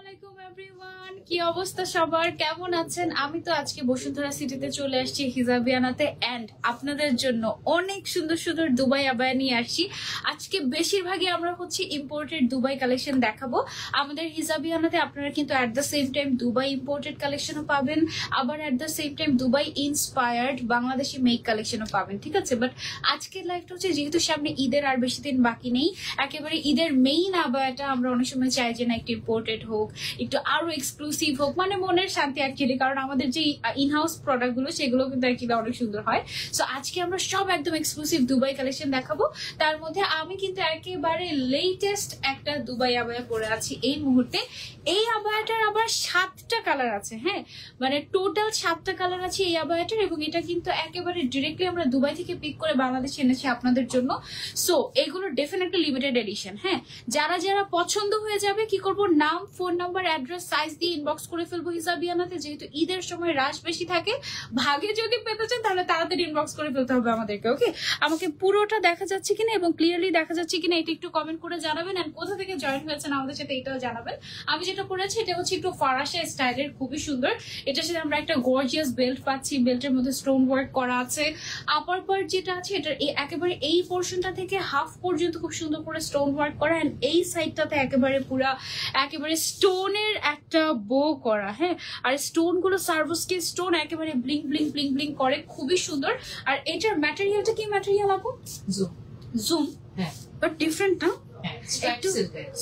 আসসালামু আলাইকুম এভরিওয়ান, কি অবস্থা সবার, কেমন আছেন? আমি তো আজকে বসুন্ধরা সিটিতে চলে আসছি হিজাবিয়ানাতে এন্ড আপনাদের জন্য অনেক সুন্দর সুন্দর দুবাই আবায়া নিয়ে আসছি। আজকে বেশিরভাগই আমরা হচ্ছে ইম্পোর্টেড দুবাই কালেকশন দেখাবো আমাদের হিজাবিয়ানাতে। আপনারা কিন্তু at the same time Dubai imported কালেকশনও পাবেন, আবার at the same time Dubai inspired Bangladeshi make কালেকশনও পাবেন, ঠিক আছে? বাট আজকের লাইফটা হচ্ছে যেহেতু সামনে ঈদের আর বেশি দিন বাকি নেই, একেবারে ঈদের মেইন আবায়াটা আমরা অনেক সময় চাই যে না একটু ইম্পোর্টেড হোক, একটু আরো এক্সক্লুসিভ হোক, মানে মনের শান্তি অ্যাকচুয়ালি। কারণ আমাদের যে ইনহাউস প্রোডাক্ট গুলো সেগুলো কিন্তু অ্যাকচুয়ালি অনেক সুন্দর হয়। সো আজকে আমরা সব একদম এক্সক্লুসিভ দুবাই কালেকশন দেখাবো। তার মধ্যে আমি কিন্তু একেবারে লেটেস্ট একটা দুবাই আবায়া পরে আছি এই মুহূর্তে। এই আবায়াটার আবার 7টা কালার আছে, হ্যাঁ, মানে টোটাল 7টা কালার আছে এই আবায়াটার, এবং এটা কিন্তু একেবারে ডিরেক্টলি আমরা দুবাই থেকে পিক করে বাংলাদেশে এনেছি আপনাদের জন্য। সো এগুলো ডেফিনেটলি লিমিটেড এডিশন, হ্যাঁ। যারা যারা পছন্দ হয়ে যাবে কি করব, নাম, ফোন নাম্বার, অ্যাড্রেস, সাইজ দিয়ে ইনবক্স করে ফেলবো হিজাবিয়ানাতে। যেহেতু ঈদের সময় রাশ বেশি থাকে, ভাগে যদি পেতে চান তাহলে তাড়াতাড়ি ইনবক্স করে ফেলতে হবে আমাদেরকে। ওকে, আমাকে পুরোটা দেখা যাচ্ছে কিনা এবং ক্লিয়ারলি দেখা যাচ্ছে কিনা এটা একটু কমেন্ট করে জানাবেন, এন্ড কোথা থেকে জয়েন হয়েছেন আমাদের সাথে এটাও জানাবেন। আমি যেটা পরেছি এটা হচ্ছে একটু ফরাসা স্টাইলের, খুবই সুন্দর। এটার সাথে আমরা একটা গর্জিয়াস বেল্ট পাচ্ছি, বেল্টের মধ্যে স্টোন ওয়ার্ক করা আছে। আপার পার্ট যেটা আছে এটার একেবারে এই পোর্শনটা থেকে হাফ পর্যন্ত খুব সুন্দর করে স্টোন ওয়ার্ক করা, এন্ড এই সাইডটাতে একেবারে পুরা একেবারে স্টোনের একটা বো করা, হ্যাঁ। আর স্টোন গুলো সার্ভোস্কে স্টোন একেবারে ব্লিং ব্লিং ব্লিং ব্লিং করে, খুবই সুন্দর। আর এটার ম্যাটেরিয়ালটা কি ম্যাটেরিয়াল আপু? জুম, হ্যাঁ, বাট ডিফারেন্ট না,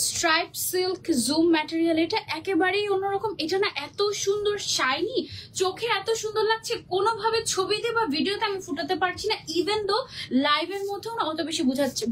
স্ট্রাইপ সিল্ক জুম ম্যাটেরিয়াল। এটা একেবারেই অন্যরকম। এটা না এত সুন্দর শাইনি, চোখে এত সুন্দর লাগছে, কোনোভাবে ছবিতে বা ভিডিওতে আমি ফুটাতে পারছি না। ইভেন দো লাইভের মধ্যেও না অত বেশি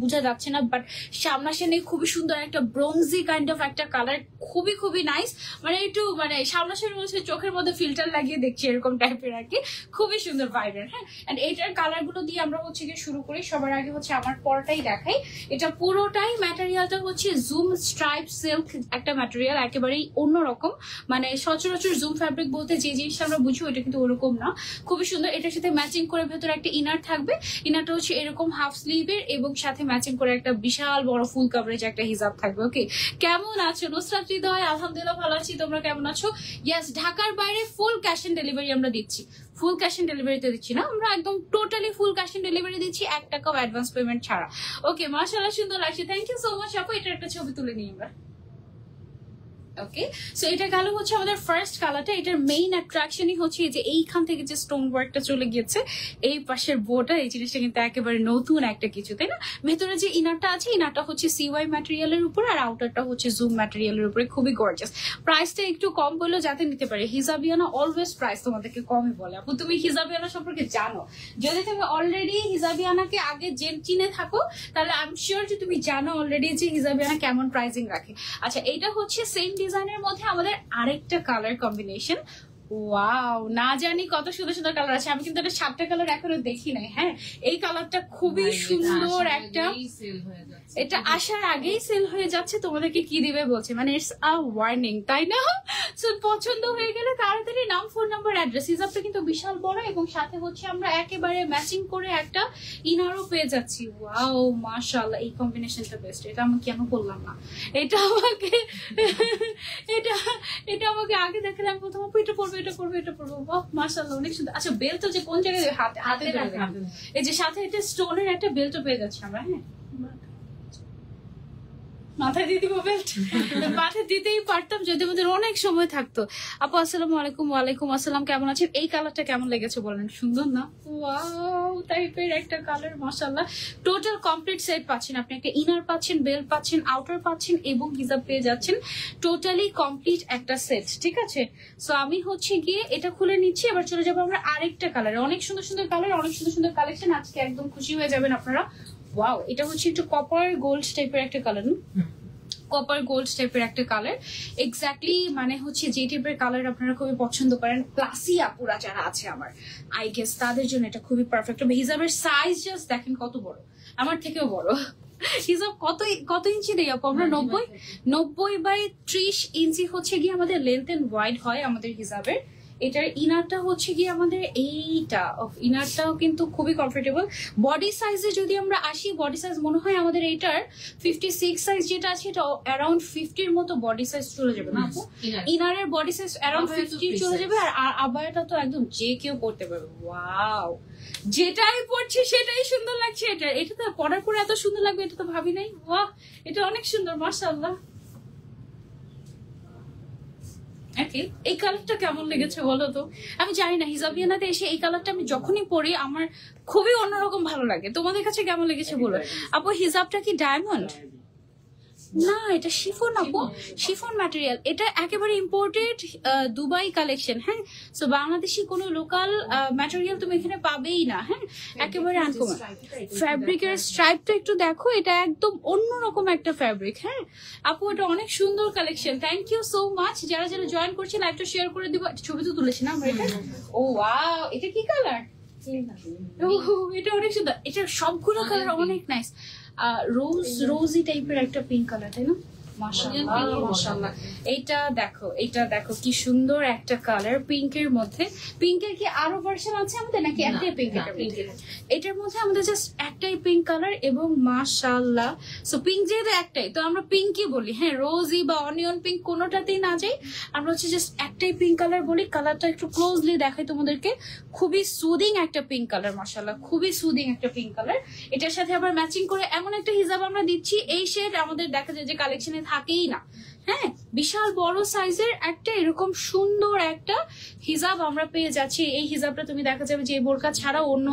বোঝা যাচ্ছে না, বাট সামনাসামনি খুবই সুন্দর একটা ব্রোঞ্জি কাইন্ড অফ একটা কালার, খুবই খুবই নাইস। মানে একটু মানে সামনাসামনি মধ্যে চোখের মধ্যে ফিল্টার লাগিয়ে দেখছি এরকম টাইপের আর কি, খুবই সুন্দর ভাইব্রেন্ট, হ্যাঁ। এন্ড এইটার কালার গুলো দিয়ে আমরা হচ্ছে গিয়ে শুরু করি। সবার আগে হচ্ছে আমার পরটাই দেখাই। এটা পুরোটাই ম্যাটেরিয়ালটা হচ্ছে জুম স্ট্রাইপ সিল্ক একটা ম্যাটেরিয়াল, একেবারেই অন্যরকম। মানে সচরাচর জুম ফ্যাব্রিক বলতে যে জিনিসটা আমরা বুঝি ওইটা কিন্তু ওরকম না, খুবই সুন্দর। এটার সাথে ম্যাচিং করে ভেতরে একটা ইনার থাকবে। ইনারটা হচ্ছে এরকম হাফ স্লিভের, এবং সাথে ম্যাচিং করে একটা বিশাল বড় ফুল কাভারেজ একটা হিজাব থাকবে। ওকে, কেমন আছো নুসরাত হৃদয়? আলহামদুলিল্লাহ ভালো আছি, তোমরা কেমন আছো? ইয়েস, ঢাকার বাইরে ফুল ক্যাশ অন ডেলিভারি আমরা দিচ্ছি। ফুল ক্যাশ অন ডেলিভারিতে দিচ্ছি না, আমরা একদম totally full cash on delivery দিচ্ছি, 1 টাকাও অ্যাডভান্স পেমেন্ট ছাড়া। ওকে, মাশাআল্লাহ সুন্দর লাগছে, থ্যাংক ইউ সো মাচ আপু। এটার একটা ছবি তুলে নিই আমরা। ওকে, সো এটা গেল হচ্ছে আমাদের ফার্স্ট কালারটা। এটার মেইন অ্যাট্রাকশনই হচ্ছে যে এইখান থেকে যে স্টোন ওয়ার্কটা চলে গিয়েছে এই পাশের বোটা, এই জিনিসটা কিন্তু একেবারে নতুন একটা কিছু, তাই না? ভেতরে যে ইনারটা আছে, ইনারটা হচ্ছে সিওয়াই ম্যাটেরিয়ালের উপর, আর আউটারটা হচ্ছে জুম ম্যাটেরিয়ালের উপরে, খুবই গর্জিয়াস। প্রাইসটা একটু কম বললেও যাতে নিতে পারে। হিজাবিয়ানা অলওয়েজ প্রাইস তোমাদেরকে কমই বলে। আপু তুমি হিজাবিয়ানা সম্পর্কে জানো, যদি তুমি অলরেডি হিজাবিয়ানাকে আগে চিনে থাকো তাহলে আই এম শিওর যে তুমি জানো অলরেডি যে হিজাবিয়ানা কেমন প্রাইসিং রাখে। আচ্ছা, এটা হচ্ছে সেম ডিজাইনের মধ্যে আমাদের আরেকটা কালার কম্বিনেশন। ওয়াও, না জানি কত সুন্দর সুন্দর কালার আছে। আমি কিন্তু এটা 7টা কালার এখনো দেখি নাই, হ্যাঁ। এই কালারটা খুবই সুন্দর একটা, এটা আসার আগেই সেল হয়ে যাচ্ছে। তোমাদেরকে কি দিবে বলছে, মানে ইটস আ ওয়ার্নিং, তাই না? সো পছন্দ হয়ে গেলে তাড়াতাড়ি নাম, ফোন নাম্বার, অ্যাড্রেস। হিজাবটা কিন্তু বিশাল বড়, এবং সাথে হচ্ছে আমরা একেবারে ম্যাচিং করে একটা ইনারও পেয়ে যাচ্ছি। ওয়াও, মাশাআল্লাহ, এই কম্বিনেশনটা বেস্ট। এটা আমি কেন বললাম না, এটা আমাকে এটা আমাকে আগে দেখালে আমি প্রথম এটা পড়বো এটা পড়বো এটা পড়বো। বাহ, মাশাআল্লাহ, অনেক সুন্দর। আচ্ছা, বেল্টটা যে কোন জায়গায় হাতে এই যে সাথে এটা স্টোনের একটা বেল্টও পেয়ে যাচ্ছি আমরা, হ্যাঁ। মাথায় দিয়ে দিব বেল্ট, মাথায় দিতেই পারতাম যদি আমাদের অনেক সময় থাকতো। আপু আসসালামু আলাইকুম। ওয়ালাইকুম আসসালাম, কেমন আছেন? এই কালারটা কেমন লেগেছে বলেন, সুন্দর না? ওয়াও টাইপের একটা কালার, মাশাআল্লাহ। টোটাল কমপ্লিট সেট পাচ্ছেন আপনি, একটা ইনার পাচ্ছেন, বেল্ট পাচ্ছেন, আউটার পাচ্ছেন, এবং হিজাব পেয়ে যাচ্ছেন। টোটালি কমপ্লিট একটা সেট, ঠিক আছে? সো আমি হচ্ছে গিয়ে এটা খুলে নিচ্ছি। এবার চলে যাবো আমরা আরেকটা কালারে। অনেক সুন্দর সুন্দর কালার, অনেক সুন্দর সুন্দর কালেকশন। আজকে একদম খুশি হয়ে যাবেন আপনারা। ওয়াও, এটা হচ্ছে একটু কপার গোল্ড টাইপের একটা কালার, কপার গোল্ড টাইপের একটা কালার। এক্স্যাক্টলি মানে হচ্ছে যে টাইপের কালার আপনারা খুবই পছন্দ করেন, ক্লাসি আপুরা যারা আছে আমার, আই গেস তাদের জন্য এটা খুবই পারফেক্ট হবে। হিজাবের সাইজ জাস্ট দেখেন কত বড়, আমার থেকেও বড়। হিজাব কত ইঞ্চি দেই আপু আমরা? 90 বাই 30 ইঞ্চি হচ্ছে গিয়ে আমাদের লেন্থ এন্ড ওয়াইড হয় আমাদের হিজাবের। এটার ইনারটা হচ্ছে গিয়ে আমাদের এইটা ইনারটাও কিন্তু খুবই কমফোর্টেবল। বডি সাইজে যদি আমরা আসি, বডি সাইজ মনে হয় আমাদের এইটার 56 সাইজ যেটা আছে এটা অ্যারাউন্ড 50-র মতো বডি সাইজ চলে যাবে না আপু? ইনারের বডি সাইজ অ্যারাউন্ড 50 চলে যাবে। আর আবায়াটা তো একদম যে কেউ পড়তে পারবে। ওয়াও, যেটাই পড়ছে সেটাই সুন্দর লাগছে। এটা তো পরার পরে এত সুন্দর লাগবে এটা তো ভাবি নাই। বাহ, এটা অনেক সুন্দর, মাশাআল্লাহ। এই কালারটা কেমন লেগেছে বলো তো? আমি জানি না, হিজাবিয়ানাতে এসে এই কালারটা আমি যখনই পরি আমার খুবই অন্যরকম ভালো লাগে। তোমাদের কাছে কেমন লেগেছে বলো। আপু হিজাবটা কি ডায়মন্ড? না, এটা শিফন আপু, শিফন ম্যাটেরিয়াল। এটা একেবারে ইম্পোর্টেড দুবাই কালেকশন। হ্যাঁ, সো বাংলাদেশি কোনো লোকাল ম্যাটেরিয়াল তুমি এখানে পাবেই না। হ্যাঁ, একেবারে আনকমন। ফ্যাব্রিকের স্ট্রাইপটা একটু দেখো, এটা একদম অন্যরকম একটা ফ্যাব্রিক। হ্যাঁ আপু, এটা অনেক সুন্দর collection. Thank you so much. যারা যারা জয়েন করছে লাইভটা শেয়ার করে দিব। ছবি তো তুলেছি না আমরা এটা। ও ওয়াও, এটা কি কালার? এটা অনেক সুন্দর। এটা সবগুলো কালার অনেক নাইস। রোজি টাইপের একটা পিঙ্ক কালার, তাই না? মাশাআল্লাহ মাশাআল্লাহ। এটা দেখো কি সুন্দর একটা কালার পিঙ্কের মধ্যে। পিঙ্কের কি আরো ভার্সন আছে আমাদের নাকি একটাই পিঙ্ক? এটার মধ্যে আমাদের জাস্ট একটাই পিঙ্ক কালার এবং মাশাআল্লাহ। সো পিঙ্ক যেহেতু একটাই, তো আমরা পিঙ্কই বলি। হ্যাঁ, রোজি বা অনিয়ন পিঙ্ক কোনোটাতেই না যাই, আমরা হচ্ছে জাস্ট একটাই পিঙ্ক কালার বলি। কালারটা একটু ক্লোজলি দেখাই তোমাদেরকে। খুবই সুদিং একটা পিঙ্ক কালার, মাশাআল্লাহ, খুবই সুদিং একটা পিঙ্ক কালার। এটার সাথে আবার ম্যাচিং করে এমন একটা হিজাব আমরা দিচ্ছি, এই শেড আমাদের দেখা যায় যে কালেকশনে থাকেই না। হ্যাঁ, বিশাল বড় সাইজের একটা এরকম সুন্দর একটা হিজাব আমরা পেয়ে যাচ্ছি। এই হিজাবটা তুমি দেখা যাবে যে বোরকা ছাড়া অন্য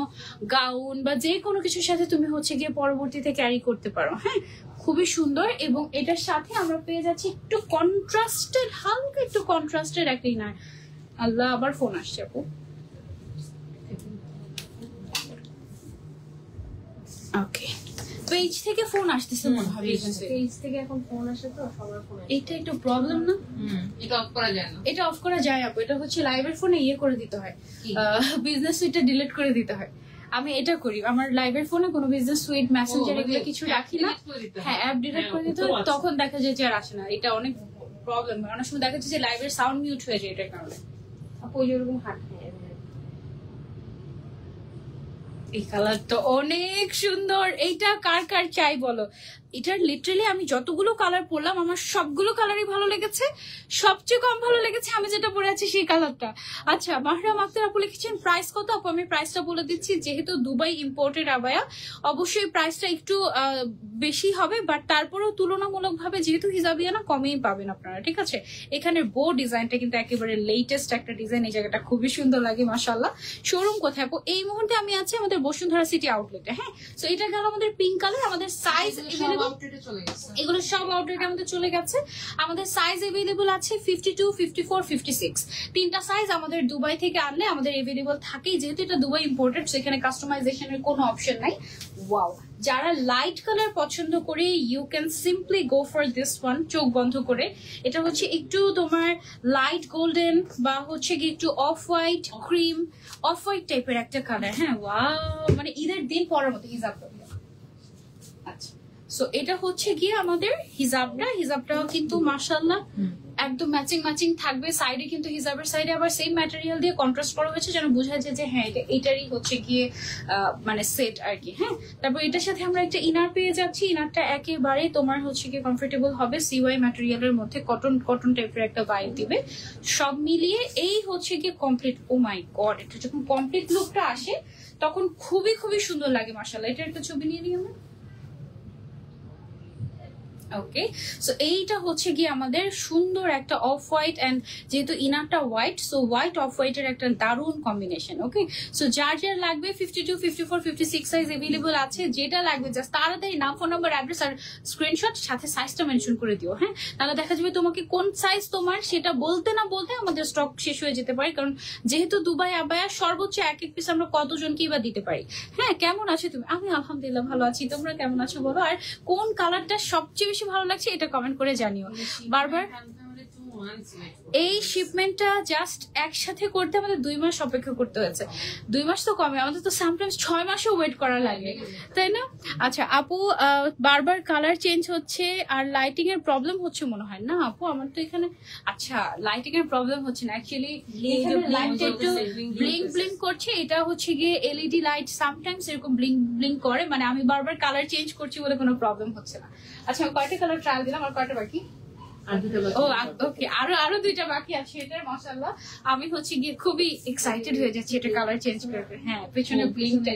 গাউন বা যে কোনো কিছুর সাথে তুমি হচ্ছে গিয়ে পরবর্তীতে ক্যারি করতে পারো। হ্যাঁ, খুবই সুন্দর। এবং এটার সাথে আমরা পেয়ে যাচ্ছি একটু কন্ট্রাস্টেড, হালকা একটু কন্ট্রাস্টেড একটা ইনার। আল্লাহ, আবার ফোন আসছে আপু। ওকে, পেজ থেকে ফোন আসতেছে মনে হয়। পেজ থেকে এখন ফোন আসে তো সবার ফোন। এটা একটু প্রবলেম না? এটা অফ করা যায় না। এটা অফ করা যায় আপু। এটা হচ্ছে লাইভের ফোনে ইয়ে করে দিতে হয়, বিজনেস সুইটটা ডিলিট করে দিতে হয়। আমি এটা করি, আমার লাইভের ফোনে কোনো বিজনেস সুইট মেসেঞ্জার এগুলো কিছু রাখি না। হ্যাঁ, অ্যাপ ডিলিট করে দিতে হয়, তখন দেখা যায় যে আর আসে না। এটা অনেক প্রবলেম হয়। অনেক সময় দেখা যাচ্ছে যে লাইভের সাউন্ড মিউট হয়ে যায় এটার কারণে। আপু ওই যেরকম হাট। এই কালার তো অনেক সুন্দর। এইটা কার কার চাই বলো? এটার লিটারালি আমি যতগুলো কালার পরলাম আমার সবগুলো কালারই ভালো লেগেছে। সবচেয়ে কম ভালো লেগেছে আমি যেটা পরে আছি সেই কালারটা। আচ্ছা, মাহরাম আক্তার আপু লিখেছেন প্রাইস কত? আপু আমি প্রাইসটা বলে দিচ্ছি। যেহেতু দুবাই ইম্পোর্টেড আবায়া, অবশ্যই প্রাইসটা একটু বেশি হবে, বাট তারপরেও তুলনামূলক ভাবে যেহেতু হিজাবিয়ানা কমেই পাবেন আপনারা। ঠিক আছে, এখানের বো ডিজাইনটা কিন্তু একেবারে লেটেস্ট একটা ডিজাইন। এই জায়গাটা খুবই সুন্দর লাগে, মাশাআল্লাহ। শোরুম কোথায় আপু? এই মুহূর্তে আমি আছি আমাদের বসুন্ধরা সিটি আউটলেটে। হ্যাঁ, সো এটা গেল আমাদের পিঙ্ক কালার। আমাদের সাইজ এগুলো সব আউটলেটে আমাদের চলে গেছে। আমাদের সাইজ এভেলেবল আছে 52, 54, 56। তিনটা সাইজ আমাদের দুবাই থেকে আনলে আমাদের এভেলেবল থাকেই। যেহেতু এটা দুবাই ইম্পোর্টেড, সেখানে কাস্টমাইজেশনের কোনো অপশন নাই। ওয়াও, যারা লাইট কালার পছন্দ করে you can simply go for this one. চোখ বন্ধ করে, এটা হচ্ছে একটু তোমার লাইট গোল্ডেন বা হচ্ছে কি একটু off white, cream off white টাইপের একটা কালার। হ্যাঁ, ওয়াও, মানে ঈদের দিন পরার মতো হিজাবটা। আচ্ছা, সো এটা হচ্ছে গিয়ে আমাদের হিজাবটাও কিন্তু মাশাআল্লাহ একদম ম্যাচিং ম্যাচিং থাকবে। সাইডে কিন্তু হিজাবের সাইডে আবার সেম ম্যাটেরিয়াল দিয়ে কন্ট্রাস্ট করা হয়েছে, যেন বোঝা যায় যে হ্যাঁ এটারই হচ্ছে গিয়ে মানে সেট আর কি। হ্যাঁ, তারপর এটার সাথে আমরা একটা ইনার পেয়ে যাচ্ছি। ইনারটা একেবারে তোমার হচ্ছে গিয়ে কমফোর্টেবল হবে, সিওয়াই ম্যাটেরিয়ালের মধ্যে কটন টাইপের একটা ভাইব দিবে। সব মিলিয়ে এই হচ্ছে গিয়ে কমপ্লিট। ও মাই গড, এটা যখন কমপ্লিট লুকটা আসে তখন খুবই খুবই সুন্দর লাগে মাশাআল্লাহ। এটা একটা ছবি নিয়ে নিই আমরা। ওকে, সো এইটা হচ্ছে গিয়ে আমাদের সুন্দর একটা অফ হোয়াইট, এন্ড যেহেতু ইনারটা হোয়াইট, সো হোয়াইট অফ হোয়াইটের একটা দারুণ কম্বিনেশন। ওকে, সো যার যার লাগবে 52, 54, 56 সাইজ এভেলেবল আছে। যেটা লাগবে জাস্ট তাড়াতাড়ি নাম, ফোন নাম্বার, অ্যাড্রেস আর স্ক্রিনশট, সাথে সাইজটা মেনশন করে দিও। হ্যাঁ, তাহলে দেখা যাবে তোমাকে কোন সাইজ তোমার সেটা বলতে না বলতে আমাদের স্টক শেষ হয়ে যেতে পারে। কারণ যেহেতু দুবাই আবায়া সর্বোচ্চ এক এক পিস আমরা কতজনকেই বা দিতে পারি। হ্যাঁ, কেমন আছো তুমি? আমি আলহামদুলিল্লাহ ভালো আছি। তোমরা কেমন আছো বলো? আর কোন কালারটা সবচেয়ে বেশি ভালো লাগছে এটা কমেন্ট করে জানিও। বারবার এই শিপমেন্টটা জাস্ট একসাথে করতে আমাদের 2 মাস অপেক্ষা করতে হয়েছে। 2 মাস তো কমে, আমাদের তো সামটাইমস 6 মাসও ওয়েট করা লাগে, তাই না? আচ্ছা আপু, বারবার কালার চেঞ্জ হচ্ছে আর লাইটিং এর প্রবলেম হচ্ছে মনে হয় না আপু? আমার তো এখানে আচ্ছা লাইটিং এর প্রবলেম হচ্ছে না, অ্যাকচুয়ালি লাইটটা একটু ব্লিঙ্ক ব্লিঙ্ক করছে। এটা হচ্ছে গিয়ে এলইডি লাইট, সামটাইমস এরকম ব্লিঙ্ক ব্লিঙ্ক করে, মানে আমি বারবার কালার চেঞ্জ করছি বলে কোনো প্রবলেম হচ্ছে না। আচ্ছা আমি কয়টা কালার ট্রায়াল দিলাম, আর কয়টা বাকি? ওকে, আরো 2টা বাকি আছে। এটা মাশাআল্লাহ আমি হচ্ছে গিয়ে খুবই এক্সাইটেড হয়ে যাচ্ছি এটা কালার চেঞ্জ করবে। হ্যাঁ পেছনে ব্লিঙ্কটা,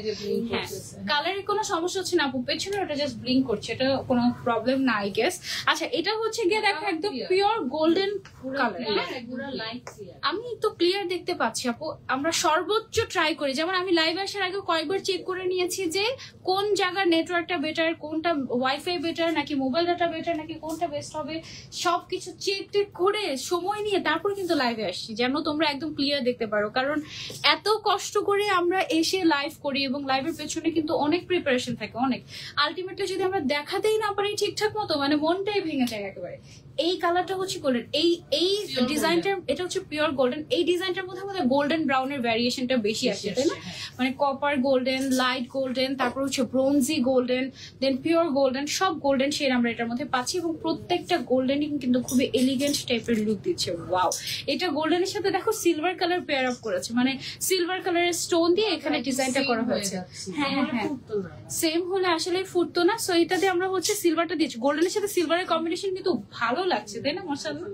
হ্যাঁ কালারের কোনো সমস্যা হচ্ছে না আপু, পেছনে ওটা জাস্ট ব্লিঙ্ক করছে, এটা কোনো প্রবলেম না আই গেস। আচ্ছা এটা হচ্ছে গিয়ে দেখো একদম পিওর গোল্ডেন কালার, আমি তো ক্লিয়ার দেখতে পাচ্ছি আপু। আমরা সর্বোচ্চ ট্রাই করি, যেমন আমি লাইভ আসার আগে কয়েকবার চেক করে নিয়েছি যে কোন জায়গার নেটওয়ার্কটা বেটার, কোনটা ওয়াইফাই বেটার নাকি মোবাইল ডাটা বেটার নাকি কোনটা বেস্ট হবে, সবকিছু চেক টেক করে সময় নিয়ে তারপর কিন্তু লাইভে আসছি, যেন তোমরা একদম ক্লিয়ার দেখতে পারো। কারণ এত কষ্ট করে আমরা এসে লাইভ করি এবং লাইভের পেছনে কিন্তু অনেক প্রিপারেশন থাকে, অনেক। আলটিমেটলি যদি আমরা দেখাতেই না পারি ঠিকঠাক মতো, মানে মনটাই ভেঙে যায় একেবারে। এই কালারটা হচ্ছে গোল্ডেন, এই ডিজাইনটার, এটা হচ্ছে পিওর গোল্ডেন। এই ডিজাইনটার মধ্যে আমাদের গোল্ডেন ব্রাউনের ভ্যারিয়েশনটা বেশি আসছে, তাই না? মানে কপার গোল্ডেন, লাইট গোল্ডেন, তারপর হচ্ছে ব্রোঞ্জি গোল্ডেন, দেন পিওর গোল্ডেন, সব গোল্ডেন শেড আমরা এটার মধ্যে পাচ্ছি এবং প্রত্যেকটা গোল্ডেন কিন্তু খুবই এলিগেন্ট টাইপের লুক দিচ্ছে। ওয়াও, এটা গোল্ডেনের সাথে দেখো সিলভার কালার পেয়ার আপ করেছে, মানে সিলভার কালারের স্টোন দিয়ে এখানে ডিজাইনটা করা হয়েছে। হ্যাঁ হ্যাঁ, সেম হলে আসলে ফুটতো না। সো এটাতে আমরা হচ্ছে সিলভারটা দিয়েছি, গোল্ডেনের সাথে সিলভারের কম্বিনেশন কিন্তু ভালো লাগছে, তাই না? মাশাআল্লাহ।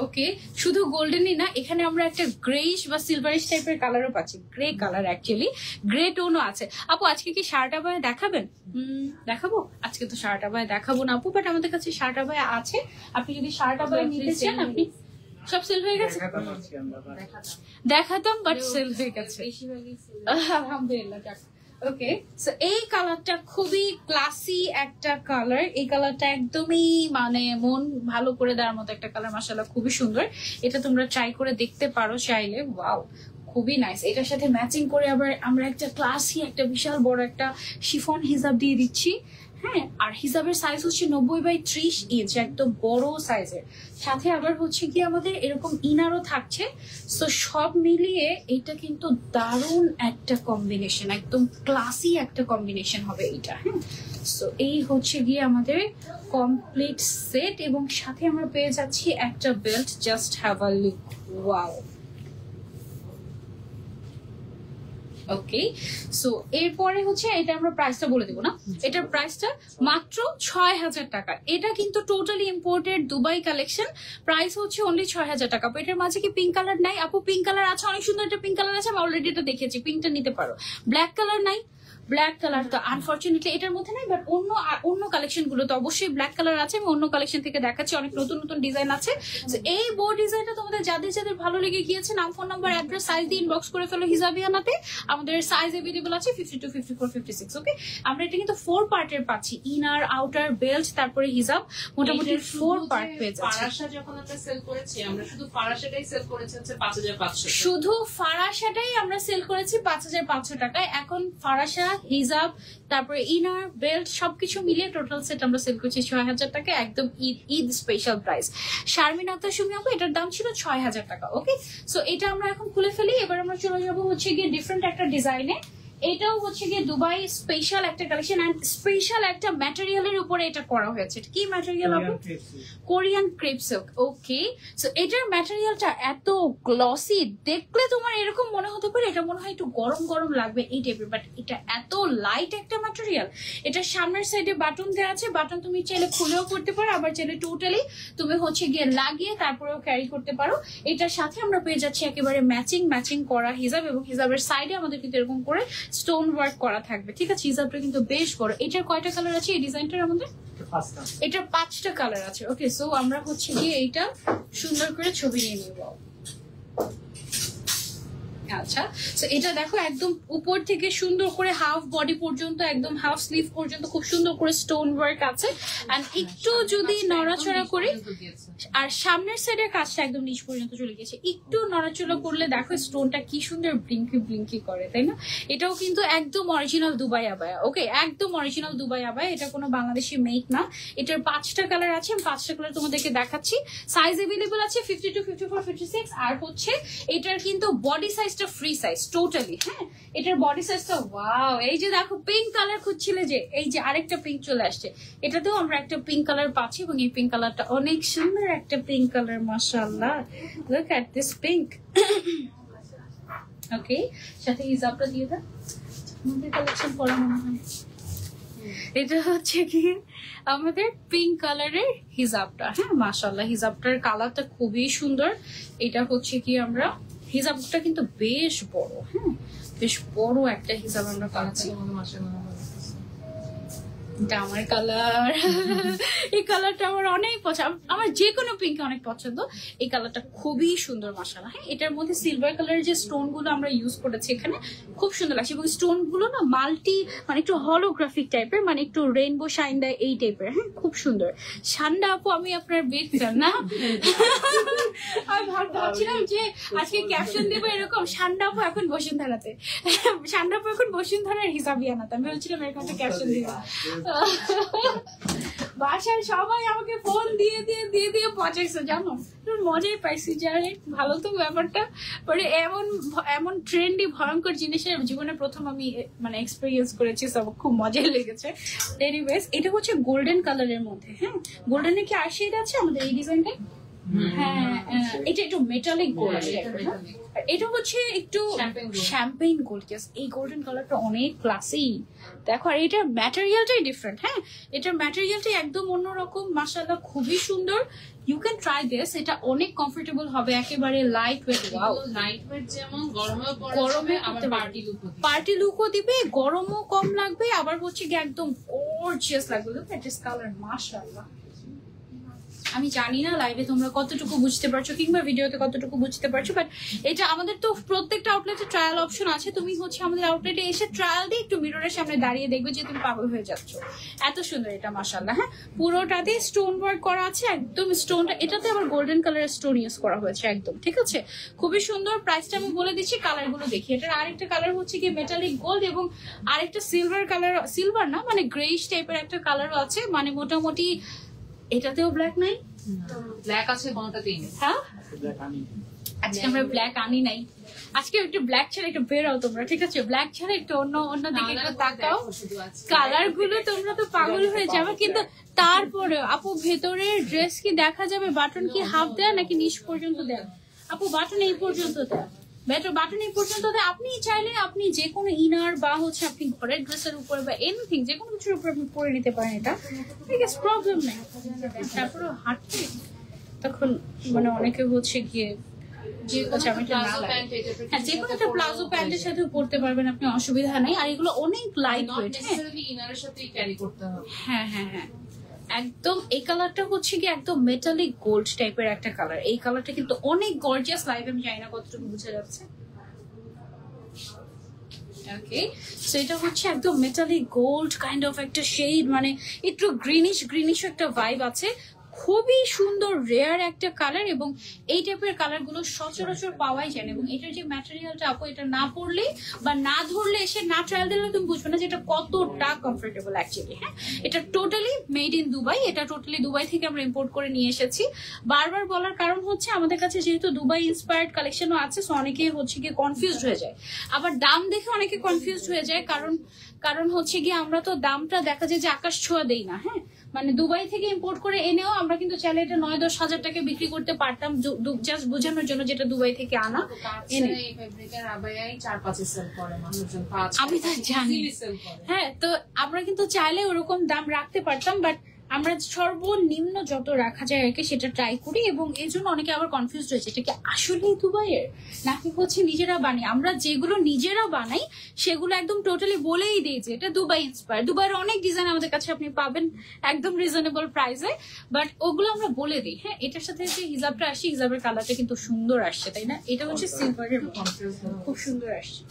ওকে, শুধু গোল্ডেনই না, এখানে আমরা একটা গ্রেইশ বা সিলভারিশ টাইপের কালারও পাচ্ছি, গ্রে কালার, অ্যাকচুয়ালি গ্রে টোনও আছে। আপু আজকে কি শার্ট আবায়া দেখাবেন? দেখাবো। আজকে তো শার্ট আবায়া দেখাবো না আপু, বাট আমাদের কাছে শার্ট আবায়া আছে। আপনি যদি শার্ট আবায়া নিতে চান, আপনি সব সেল হয়ে গেছে, দেখাতাম বাট সেল হয়ে গেছে আলহামদুলিল্লাহ। ওকে, সো এই কালারটা খুবই ক্লাসি একটা কালার, এই কালারটা একদমই মানে মন ভালো করে দেওয়ার মতো একটা কালার, মাশাআল্লাহ খুবই সুন্দর। এটা তোমরা ট্রাই করে দেখতে পারো চাইলে। ওয়াও, খুবই নাইস। এটার সাথে ম্যাচিং করে আবার আমরা একটা ক্লাসি একটা বিশাল বড় একটা শিফন হিজাব দিয়ে দিচ্ছি। হ্যাঁ, আর হিজাবের সাইজ হচ্ছে 90/30 ইঞ্চ, একদম বড় সাইজের। সাথে আবার হচ্ছে কি আমাদের এরকম ইনারও থাকছে। সো সব মিলিয়ে এটা কিন্তু দারুণ একটা কম্বিনেশন, একদম ক্লাসি একটা কম্বিনেশন হবে এটা। হ্যাঁ, সো এই হচ্ছে গিয়ে আমাদের কমপ্লিট সেট এবং সাথে আমরা পেয়ে যাচ্ছি একটা belt. Just have a look. Wow. Okay, so এরপরে হচ্ছে এটা আমরা প্রাইসটা বলে দেবো না, এটার প্রাইসটা মাত্র 6000 টাকা। এটা কিন্তু totally imported Dubai collection, price হচ্ছে অনলি 6000 টাকা। এটার মাঝে কি পিঙ্ক কালার নাই আপু? পিঙ্ক কালার আছে, অনেক সুন্দর একটা পিঙ্ক কালার আছে, আমি অলরেডি এটা দেখেছি, পিঙ্কটা নিতে পারো। ব্ল্যাক কালার নাই, ব্ল্যাক কালার তো আনফরচুনেটলি এটার মধ্যে নাই, বাট অন্য কালেকশন গুলো তো অবশ্যই ব্ল্যাক কালার আছে। আমি অন্য কালেকশন থেকে দেখাচ্ছি, অনেক নতুন নতুন ডিজাইন আছে। এই বো ডিজাইনটা তোমাদের যাদের যাদের ভালো লেগে গিয়েছে, নাম, ফোন নাম্বার, অ্যাড্রেস, সাইজ দিয়ে ইনবক্স করে ফেলো হিজাবিয়ানাতে। আমাদের সাইজ अवेलेबल আছে 52, 54, 56। ওকে, আমরা এটা কিন্তু 4 পার্টের পাচ্ছি, ইনার, আউটার, বেল্ট, তারপরে হিজাব, মোটামুটি 4 পার্ট পেয়ে যাচ্ছে। ফারাশা যখন আমরা সেল করেছি, আমরা শুধু ফারাশাটাই সেল করেছি হচ্ছে 5500, শুধু ফারাশাটাই আমরা সেল করেছি 5500 টাকায়। এখন ফারাশা, হিজাব, তারপরে ইনার, বেল্ট সবকিছু মিলিয়ে টোটাল সেট আমরা সেল করছি 6000 টাকা, একদম ঈদ স্পেশাল প্রাইস। শারমিন আক্তার সুমি আপু, এটার দাম ছিল 6000 টাকা। ওকে, সো এটা আমরা এখন খুলে ফেলি। এবার আমরা চলে যাবো হচ্ছে গিয়ে ডিফারেন্ট একটা ডিজাইনে। এটাও হচ্ছে গিয়ে দুবাই স্পেশাল একটা কালেকশন এন্ড স্পেশাল একটা ম্যাটেরিয়ালের উপরে এটা করা হয়েছে। কি ম্যাটেরিয়াল আপু? Korean crepe silk. Okay, so এটার ম্যাটেরিয়ালটা এত গ্লসি, দেখলে তোমার এরকম মনে হতে পারে এটা মনে হয় একটু গরম গরম লাগবে এই টাইপের, বাট এটা এত লাইট একটা ম্যাটেরিয়াল। এটা সামনের সাইডে বাটন দেওয়া আছে, বাটন তুমি চাইলে খুলেও করতে পারো, আবার চাইলে টোটালি তুমি হচ্ছে গিয়ে লাগিয়ে তারপরেও ক্যারি করতে পারো। এটার সাথে আমরা পেয়ে যাচ্ছি একেবারে ম্যাচিং করা হিজাব, এবং হিজাবের সাইডে আমাদের কিন্তু এরকম করে স্টোন ওয়ার্ক করা থাকবে। ঠিক আছে, হিজাবটা কিন্তু বেশ বড়। এটার কয়টা কালার আছে এই ডিজাইনটার আমাদের? এটার 5টা কালার আছে। ওকে, সো আমরা হচ্ছে গিয়ে এইটা সুন্দর করে ছবি নিয়ে নিব। আচ্ছা, তো এটা দেখো একদম উপর থেকে সুন্দর করে হাফ বডি পর্যন্ত, একদম হাফ স্লিভ পর্যন্ত খুব সুন্দর করে স্টোন ওয়ার্ক আছে। এন্ড একটু যদি নড়াচড়া করি, আর সামনের সাইডের কাজটা একদম নিচ পর্যন্ত চলে গেছে, একটু নড়াচড়া করলে দেখো স্টোনটা কি সুন্দর ব্লিঙ্কি ব্লিঙ্কি করে, তাই না? এটাও কিন্তু একদম অরিজিনাল দুবাই আবায়া। ওকে, একদম অরিজিনাল দুবাই আবায়া, এটা কোনো বাংলাদেশি মেক না। এটার 5টা কালার আছে, আমি 5টা কালার তোমাদেরকে দেখাচ্ছি। সাইজ अवेलेबल আছে 52, 54, 56। আর হচ্ছে এটার কিন্তু বডি সাইজটা ফ্রি সাইজ টোটালি। হ্যাঁ, এটার বডি সাইজটা ওয়াও। এই যে দেখো পিঙ্ক কালার খুঁজছিলে যে, এই যে আরেকটা পিঙ্ক চলে আসছে, এটাতেও আমরা একটা পিঙ্ক কালার পাচ্ছি এবং এই পিঙ্ক কালারটা অনেক সুন্দর একটা পিঙ্ক কালার, মাশাআল্লাহ। Look at this pink. Okay, সাথে হিজাবটা দিয়ে দাও, আমাদের কালেকশন পড়া মনে হয়। এটা হচ্ছে কি আমাদের পিঙ্ক কালারের হিজাবটা। হ্যাঁ, মাশাআল্লাহ, হিজাবটার কালারটা খুবই সুন্দর। এটা হচ্ছে কি আমরা হিজাবটা কিন্তু বেশ বড়, হ্যাঁ বেশ বড় একটা হিজাব আমরা পাচ্ছি। এটা আমার কালার, এই কালারটা আমার অনেক পছন্দ, আমার যে কোনো পিঙ্ক অনেক পছন্দ। এই কালারটা খুবই সুন্দর মাশাআল্লাহ। হ্যাঁ, এটার মধ্যে সিলভার কালারের যে স্টোন গুলো আমরা ইউজ করেছি এখানে খুব সুন্দর লাগছে, এবং স্টোন গুলো না মাল্টি, মানে একটু হলোগ্রাফিক টাইপের, মানে একটু রেইনবো শাইন দেয় এই টাইপের। হ্যাঁ, খুব সুন্দর। সান্ডা আপু, আমি আপনার বিগ ফ্যান না। আমি ভাবছিলাম যে আজকে ক্যাপশন দেবো এরকম, সান্ডা আপু এখন বসুন্ধরাতে, সান্ডা আপু এখন বসুন্ধরার হিসাবিয়ানাতে। আমি বলছিলাম এরকম একটা ক্যাপশন দিব। বাসায় সবাই আমাকে ফোন দিয়ে দিয়ে দিয়ে দিয়ে পচাইছে, জানো, মজাই পাইছি। যারে ভালো তো ব্যাপারটা, মানে এমন এমন ট্রেন্ডি ভয়ঙ্কর জিনিসের জীবনে প্রথম আমি মানে এক্সপেরিয়েন্স করেছি, সব খুব মজাই লেগেছে। এনিওয়েজ, এটা হচ্ছে গোল্ডেন কালারের মধ্যে। হ্যাঁ, গোল্ডেনের কি আর শেড আছে আমাদের এই ডিজাইনটা? হ্যাঁ, এটা একটু মেটালিক গোল্ড। এটা হচ্ছে একটু শ্যাম্পেইন গোল্ড। এই গোল্ডেন কালারটা অনেক ক্লাসি দেখো, আর এটার ম্যাটেরিয়ালটাই ডিফারেন্ট। হ্যাঁ, এটার ম্যাটেরিয়ালটাই একদম অন্যরকম, মাশাআল্লাহ খুবই সুন্দর। ইউ ক্যান ট্রাই দিস, এটা অনেক কমফোর্টেবল হবে, একেবারে light weight. Wow, light weight, যেমন গরমে আবার পার্টি লুকও দিবে, গরমও কম লাগবে, আবার হচ্ছে কি একদম গর্জিয়াস লাগবে। লুক এট দিস কালার, মাশাআল্লাহ। আমি জানি না লাইভে তোমরা কতটুকু বুঝতে পারছো কিংবা ভিডিওতে কতটুকু বুঝতে পারছো, বাট এটা আমাদের তো প্রত্যেকটা আউটলেটে ট্রায়াল অপশন আছে। তুমি হচ্ছে আমাদের আউটলেটে এসে ট্রায়াল দিয়ে একটু মিররের সামনে দাঁড়িয়ে দেখবে যে তুমি পাগল হয়ে যাচ্ছ, এত সুন্দর এটা মাশাআল্লাহ। হ্যাঁ, পুরোটাতে স্টোন ওয়ার্ক করা আছে, একদম স্টোনটা, এটাতে আবার গোল্ডেন কালারের স্টোন ইউজ করা হয়েছে একদম, ঠিক আছে, খুবই সুন্দর। প্রাইসটা আমি বলে দিচ্ছি, কালারগুলো দেখি। এটার আরেকটা কালার হচ্ছে কি মেটালিক গোল্ড, এবং আরেকটা সিলভার কালার, সিলভার না মানে গ্রেইশ টাইপের একটা কালারও আছে, মানে মোটামুটি। এটাতেও ব্ল্যাক নাই, ব্ল্যাক আছে কোনটাতেই নেই। হ্যাঁ, আজকে আমরা ব্ল্যাক আনি নাই, আজকে একটু ব্ল্যাক ছাড়া একটু বেরো তোমরা, ঠিক আছে, ব্ল্যাক ছাড়া একটু অন্য দিকে একটু তাকাও। কালার গুলো তোমরা তো পাগল হয়ে যাবে, কিন্তু তারপরে আপু ভেতরের ড্রেস কি দেখা যাবে? বাটন কি হাফ দেয় নাকি নিচ পর্যন্ত দেয়? আপু বাটন এই পর্যন্ত দেয়, বাটন এই পর্যন্ত দেয়। আপনি চাইলে আপনি যে কোনো ইনার বা হচ্ছে আপনি ঘরের ড্রেসের উপরে বা এনিথিং যে কোনো কিছুর উপর আপনি পরে নিতে পারেন, এটা ঠিক আছে, প্রবলেম নেই। তারপরে হাঁটতে তখন মানে অনেকে হচ্ছে গিয়ে যে কোনো একটা প্লাজো প্যান্টের সাথে পরতে পারবেন আপনি, অসুবিধা নেই। আর এগুলো অনেক লাইট ওয়েট। হ্যাঁ হ্যাঁ হ্যাঁ, একদম। এই কালারটা হচ্ছে কি একদম মেটালিক গোল্ড টাইপের একটা কালার। এই কালারটা কিন্তু অনেক গর্জিয়াস। লাইভ আমি জানি না কতটুকু বোঝা যাচ্ছে। ওকে, সো এটা হচ্ছে একদম মেটালিক গোল্ড কাইন্ড অফ একটা শেড, মানে একটু গ্রিনিশ একটা ভাইব আছে। খুবই সুন্দর রেয়ার একটা কালার, এবং এই টাইপের কালার গুলো সচরাচর পাওয়াই যায় না। এবং এটার যে ম্যাটেরিয়ালটা আপু, এটা না পরলে বা না ধরলে, এসে না ট্রায়াল দিলে তুমি বুঝবে না যে এটা কতটা কমফোর্টেবল অ্যাকচুয়ালি। হ্যাঁ, এটা টোটালি মেড ইন দুবাই, এটা টোটালি দুবাই থেকে আমরা ইম্পোর্ট করে নিয়ে এসেছি। বারবার বলার কারণ হচ্ছে আমাদের কাছে যেহেতু দুবাই ইন্সপায়ার্ড কালেকশনও আছে, সো অনেকে হচ্ছে গিয়ে কনফিউজড হয়ে যায়, আবার দাম দেখে অনেকে কনফিউজড হয়ে যায়। কারণ হচ্ছে গিয়ে আমরা তো দামটা দেখা যায় যে আকাশ ছোঁয়া দেই না। হ্যাঁ, মানে দুবাই থেকে ইম্পোর্ট করে এনেও আমরা কিন্তু চাইলে এটা 9-10 হাজার টাকা বিক্রি করতে পারতাম, জাস্ট বোঝানোর জন্য যেটা দুবাই থেকে আনা। আমি তো জানি। হ্যাঁ, তো আমরা কিন্তু চাইলে ওরকম দাম রাখতে পারতাম, বাট আমরা সর্বনিম্ন যত রাখা যায় আর কি সেটা ট্রাই করি, এবং এই জন্য অনেকে আবার কনফিউজ হয়েছে এটা কি আসলেই দুবাইয়ের নাকি হচ্ছে নিজেরা বানাই। আমরা যেগুলো নিজেরা বানাই সেগুলো একদম টোটালি বলেই দিই যে এটা দুবাই ইন্সপায়ার। দুবাইয়ের অনেক ডিজাইন আমাদের কাছে আপনি পাবেন একদম রিজনেবল প্রাইসে, বাট ওগুলো আমরা বলে দিই। হ্যাঁ, এটার সাথে যে হিজাবটা আসছে, হিজাবের কালারটা কিন্তু সুন্দর আসছে, তাই না? এটা হচ্ছে সিলভারের, খুব সুন্দর আসছে।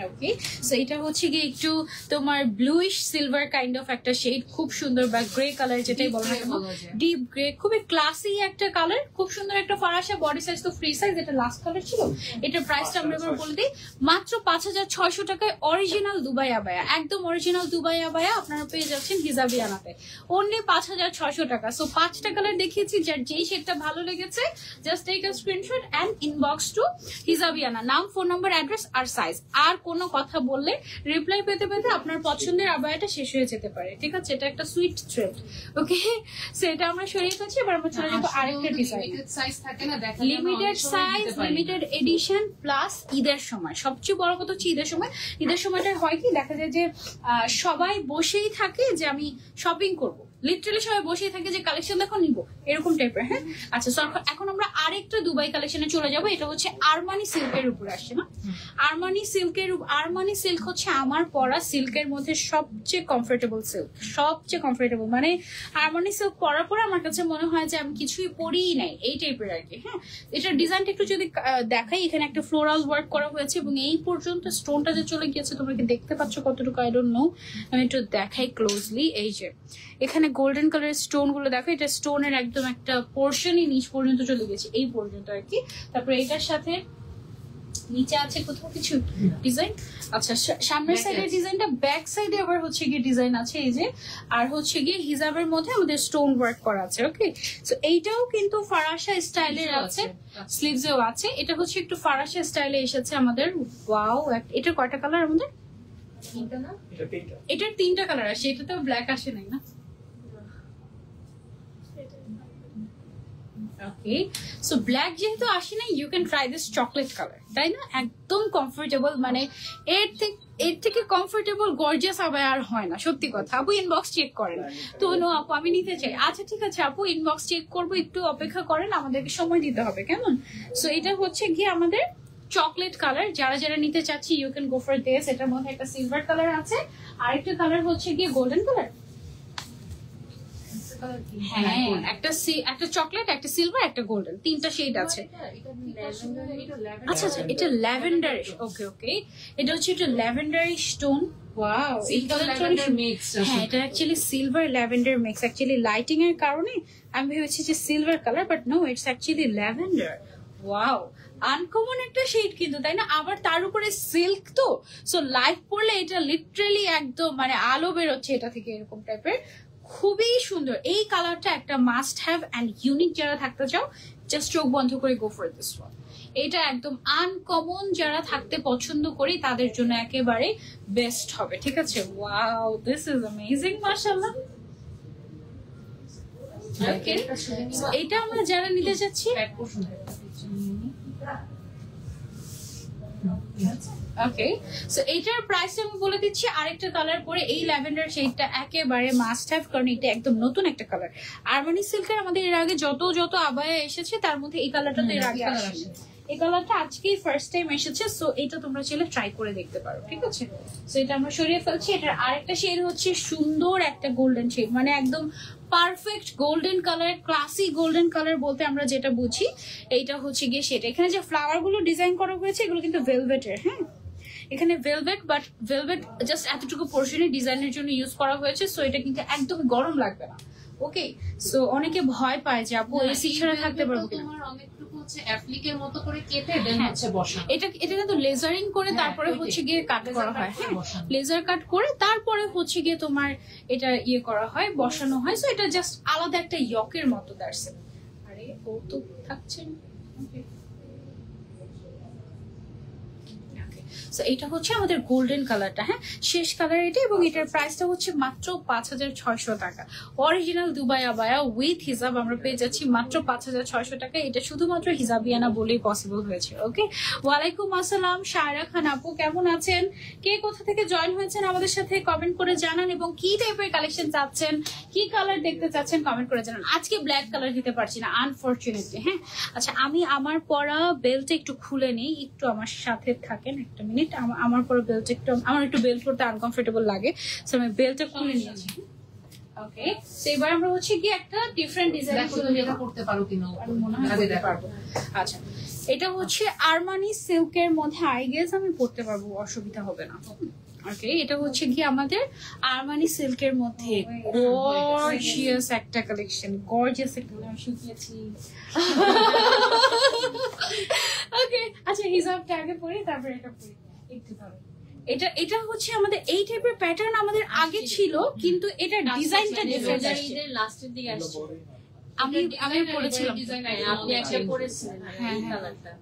ওকে, সো এটা হচ্ছে কি একটু তোমার ব্লুইশ সিলভার কাইন্ড অফ একটা শেড, খুব সুন্দর, বা গ্রে কালার যেটাই বলো না কেন, ডিপ গ্রে, খুবই ক্লাসি একটা কালার, খুব সুন্দর একটা ফরাসা। বডি সাইজ তো ফ্রি সাইজ, এটা লাস্ট কালার ছিল। এটার প্রাইসটা আমরা এবার বলে দিই, মাত্র 5600 টাকায় অরিজিনাল দুবাই আবায়া, একদম অরিজিনাল দুবাই আবায়া আপনারা পেয়ে যাচ্ছেন হিজাবিয়ানাতে, অনলি 5600 টাকা। সো 5টা কালার দেখিয়েছি, যার যেই শেডটা ভালো লেগেছে just take a screenshot and inbox to Hijabiana, নাম, ফোন নাম্বার, অ্যাড্রেস আর সাইজ। আর কোনো কথা বললে রিপ্লাই পেতে পেতে আপনার পছন্দের আবায়াটা শেষ হয়ে যেতে পারে, ঠিক আছে? এটা একটা সুইট থ্রেড। ওকে, সো এটা আমরা সরিয়ে ফেলছি। এবার আমরা চলে যাবো আরেকটা ডিজাইন। লিমিটেড সাইজ থাকে না, দেখা limited size, limited edition, plus ঈদের সময়। সবচেয়ে বড় কথা হচ্ছে ঈদের সময়। ঈদের সময়টা হয় কি, দেখা যায় যে সবাই বসেই থাকে যে আমি শপিং করব, লিটারালি সবাই বসেই থাকে যে কালেকশন দেখো নিব, এরকম টাইপের। হ্যাঁ, আচ্ছা, এখন আমরা আরেকটা দুবাই কালেকশনে চলে যাব। এটা হচ্ছে আরমানি সিল্কের উপরে আসছে না, আরমানি সিল্কের। আরমানি সিল্ক হচ্ছে আমার পরা সিল্কের মধ্যে সবচেয়ে কমফোর্টেবল সিল্ক, সবচেয়ে কমফোর্টেবল। মানে আরমানি সিল্ক পরার পরে আমার কাছে মনে হয় যে আমি কিছুই পরিই নাই, এই টাইপের আর কি। হ্যাঁ, এটার ডিজাইনটা একটু যদি দেখাই, এখানে একটা ফ্লোরাল ওয়ার্ক করা হয়েছে, এবং এই পর্যন্ত স্টোনটা যে চলে গিয়েছে, তোমরা কি দেখতে পাচ্ছ কতটুকু? আই ডোন্ট নো, আমি একটু দেখাই ক্লোজলি। এই যে এখানে গোল্ডেন কালারের স্টোন গুলো দেখো, এটা স্টোনের একদম একটা পোর্শনই নিচ পর্যন্ত চলে গেছে, এই পর্যন্ত আর কি। তারপরে এটার সাথে নিচে আছে কোথাও কিছু ডিজাইন। আচ্ছা, সামনের সাইডের ডিজাইনটা, ব্যাক সাইডে আবার হচ্ছে গিয়ে ডিজাইন আছে এই যে, আর হচ্ছে গিয়ে হিজাবের মধ্যে আমাদের স্টোন ওয়ার্ক করা আছে। ওকে, সো এইটাও কিন্তু ফারাসা স্টাইলের আছে, স্লিভসেও আছে। এটা হচ্ছে একটু ফারাসা স্টাইলে এসেছে আমাদের। ওয়াও, এটা কয়টা কালার আমাদের? এটার 3টা কালার আসে, এটা তো ব্ল্যাক আসে নাই না? ওকে, সো ব্ল্যাক যেহেতু আসে না, you can try this chocolate colour, তাই না? একদম কমফোর্টেবল, মানে এর থেকে কমফোর্টেবল গর্জিয়াস আবার আর হয় না, সত্যি কথা। আপু ইনবক্স চেক করেন তো। নো আপু, আমি নিতে চাই। আচ্ছা ঠিক আছে আপু, ইনবক্স চেক করবো, একটু অপেক্ষা করেন, আমাদেরকে সময় দিতে হবে, কেমন? সো এটা হচ্ছে গিয়ে আমাদের চকলেট কালার। যারা যারা নিতে চাচ্ছি you can go for this. এটার মধ্যে একটা সিলভার কালার আছে, আরেকটা কালার হচ্ছে গিয়ে গোল্ডেন কালার। হ্যাঁ, একটা চকলেট, একটা সিলভার, একটা গোল্ডেন, 3টা শেড আছে। আচ্ছা আচ্ছা, এটা ল্যাভেন্ডার। ওকে ওকে, এটা হচ্ছে একটা ল্যাভেন্ডার স্টোন। ওয়াও, হ্যাঁ, এটা actually silver lavender mix. Actually lighting এর কারণে আমি ভেবেছি যে silver colour, but no, it's actually lavender. Wow, uncommon একটা শেড কিন্তু, তাই না? আবার তার উপরে সিল্ক, তো সো লাইট পড়লে এটা লিটারালি একদম মানে আলো বেরোচ্ছে এটা থেকে, এরকম টাইপের। খুবই সুন্দর এই কালারটা, একটা মাস্ট হ্যাভ অ্যান্ড ইউনিক যারা থাকতে চাও, জাস্ট চোখ বন্ধ করে গো ফর দিস ওয়ান। এটা একদম আনকমন যারা থাকতে পছন্দ করি তাদের জন্য একেবারে বেস্ট হবে, ঠিক আছে? ওয়াও, দিস ইজ অ্যামেজিং, মাশাআল্লাহ। ওকে, এটা আমরা যারা নিতে চাচ্ছি, ওকে, সো এইটার প্রাইস আমি বলে দিচ্ছি। আরেকটা কালার পরে এই ল্যাভেন্ডার শেডটা একেবারে মাস্ট হ্যাভ, কারণ এটা একদম নতুন একটা কালার। আরমানি সিল্কের আমাদের এর আগে যত আবায়া এসেছে তার মধ্যে এই কালারটা তো এর আগে আসেনি, এই কালারটা আজকেই ফার্স্ট টাইম এসেছে। সো এটা তোমরা চাইলে ট্রাই করে দেখতে পারো, ঠিক আছে? সো এটা আমরা সরিয়ে ফেলছি। এটার আরেকটা শেড হচ্ছে সুন্দর একটা গোল্ডেন শেড, মানে একদম perfect golden colour, classy golden colour বলতে আমরা যেটা বুঝি, এইটা হচ্ছে গিয়ে সেটা। এখানে যে ফ্লাওয়ার গুলো ডিজাইন করা হয়েছে এগুলো কিন্তু ভেলভেটের। হ্যাঁ, এখানে ভেলভেট, বাট ভেলভেট জাস্ট এতটুকু পোর্শনে ডিজাইনের জন্য ইউজ করা হয়েছে। সো এটা কিন্তু একদম গরম লাগবে না। ওকে, সো অনেকে ভয় পায় যে আপু এসি ছাড়া থাকতে পারবো কিনা। অ্যাপ্লিকের মতো করে কেটে দেন হচ্ছে বসানো। এটা কিন্তু লেজারিং করে তারপরে হচ্ছে গিয়ে কাট করা হয়। হ্যাঁ, লেজার কাট করে তারপরে হচ্ছে গিয়ে তোমার এটা ইয়ে করা হয়, বসানো হয়। সো এটা জাস্ট আলাদা একটা ইয়কের মতো। দাঁড়ছে, আরে ও তো থাকছে। সো এটা হচ্ছে আমাদের গোল্ডেন কালারটা, হ্যাঁ শেষ কালার এটা, এবং এটার প্রাইসটা হচ্ছে মাত্র 5,600 টাকা। অরিজিনাল দুবাই আবায়া উইথ হিজাব আমরা পেয়ে যাচ্ছি মাত্র 5,600 টাকা। এটা শুধুমাত্র হিজাবিয়ানা বলেই পসিবল হয়েছে। ওকে, ওয়ালাইকুম আসসালাম শায়রা খান আপু, কেমন আছেন? কে কোথা থেকে জয়েন হয়েছেন আমাদের সাথে কমেন্ট করে জানান, এবং কি টাইপের কালেকশন চাচ্ছেন, কি কালার দেখতে চাচ্ছেন কমেন্ট করে জানান। আজকে ব্ল্যাক কালার দিতে পারছি না আনফরচুনেটলি। হ্যাঁ আচ্ছা, আমি আমার পরা বেল্টটা একটু খুলে নিই, একটু আমার সাথে থাকেন একটা মিনিট। আমার পরা বেল্ট একটু, আমার একটু বেল্ট পরতে আনকমফোর্টেবল লাগে, সো আমি বেল্টটা খুলে নিয়েছি। ওকে, তো এবার আমরা হচ্ছে কি একটা ডিফারেন্ট ডিজাইন করতে পারো কিনা মনে হয় করতে পারবো। আচ্ছা, এটা হচ্ছে আরমানি সিল্কের মধ্যে, আই গেস আমি পরতে পারবো, অসুবিধা হবে না। ওকে, এটা হচ্ছে কি আমাদের আরমানি সিল্কের মধ্যে গর্জিয়াস একটা কালেকশন, গর্জিয়াস একটা শুকিয়েছি। ওকে, আচ্ছা হিজাবটা আগে পরি, তারপরে এটা পরি একটু ধরো। এটা হচ্ছে আমাদের এই টাইপের প্যাটার্ন আমাদের আগে ছিল, কিন্তু এটার ডিজাইনটা ডিফারেন্ট আসছে। লাস্টের দিকে আসছে। আমি পরেছিলাম, আপনি একটা পরেছিলেন। হ্যাঁ এই হ্যাঁ, কালারটা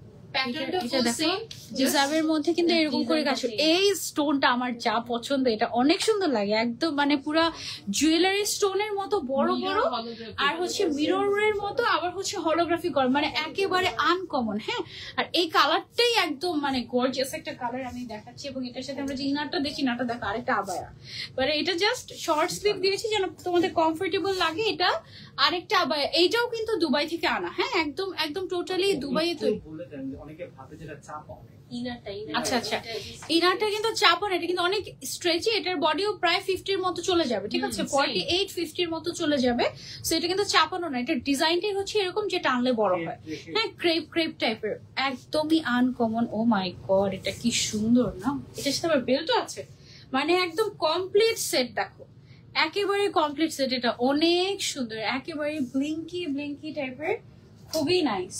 এটা দেখো হিজাবের মধ্যে কিন্তু এরকম করে কাজ। এই স্টোনটা আমার যা পছন্দ, এটা অনেক সুন্দর লাগে, একদম মানে পুরা জুয়েলারি স্টোনের মতো বড় বড়, আর হচ্ছে মিররের মতো, আবার হচ্ছে হলোগ্রাফি করা, মানে একেবারে আনকমন। হ্যাঁ, আর এই কালারটাই একদম মানে গর্জিয়াস একটা কালার আমি দেখাচ্ছি, এবং এটার সাথে আমরা যে ইনারটা দেখি, ইনারটা দেখো আরেকটা আবায়া, মানে এটা জাস্ট শর্ট স্লিভ দিয়েছি যেন তোমাদের কমফোর্টেবল লাগে। এটা আরেকটা আবায়া, এইটাও কিন্তু দুবাই থেকে আনা। হ্যাঁ, একদম একদম টোটালি দুবাইয়ে তৈরি। অনেকে ভাবে যেটা চাপ অনেক। আচ্ছা আচ্ছা, ইনারটা কিন্তু চাপন, এটা কিন্তু অনেক স্ট্রেচি, এটার বডিও প্রায় 50 এর মতো চলে যাবে, ঠিক আছে 48-50 এর মতো চলে যাবে। সো এটা কিন্তু চাপানো না, এটার ডিজাইনটাই হচ্ছে এরকম যে টানলে বড় হয়। হ্যাঁ, ক্রেপ ক্রেপ টাইপের, একদমই আনকমন। ও মাই গড, এটা কি সুন্দর না! এটার সাথে আবার বেল্টও আছে, মানে একদম কমপ্লিট সেট। দেখো একেবারে কমপ্লিট সেট, এটা অনেক সুন্দর, একেবারে ব্লিঙ্কি ব্লিঙ্কি টাইপের, খুবই নাইস।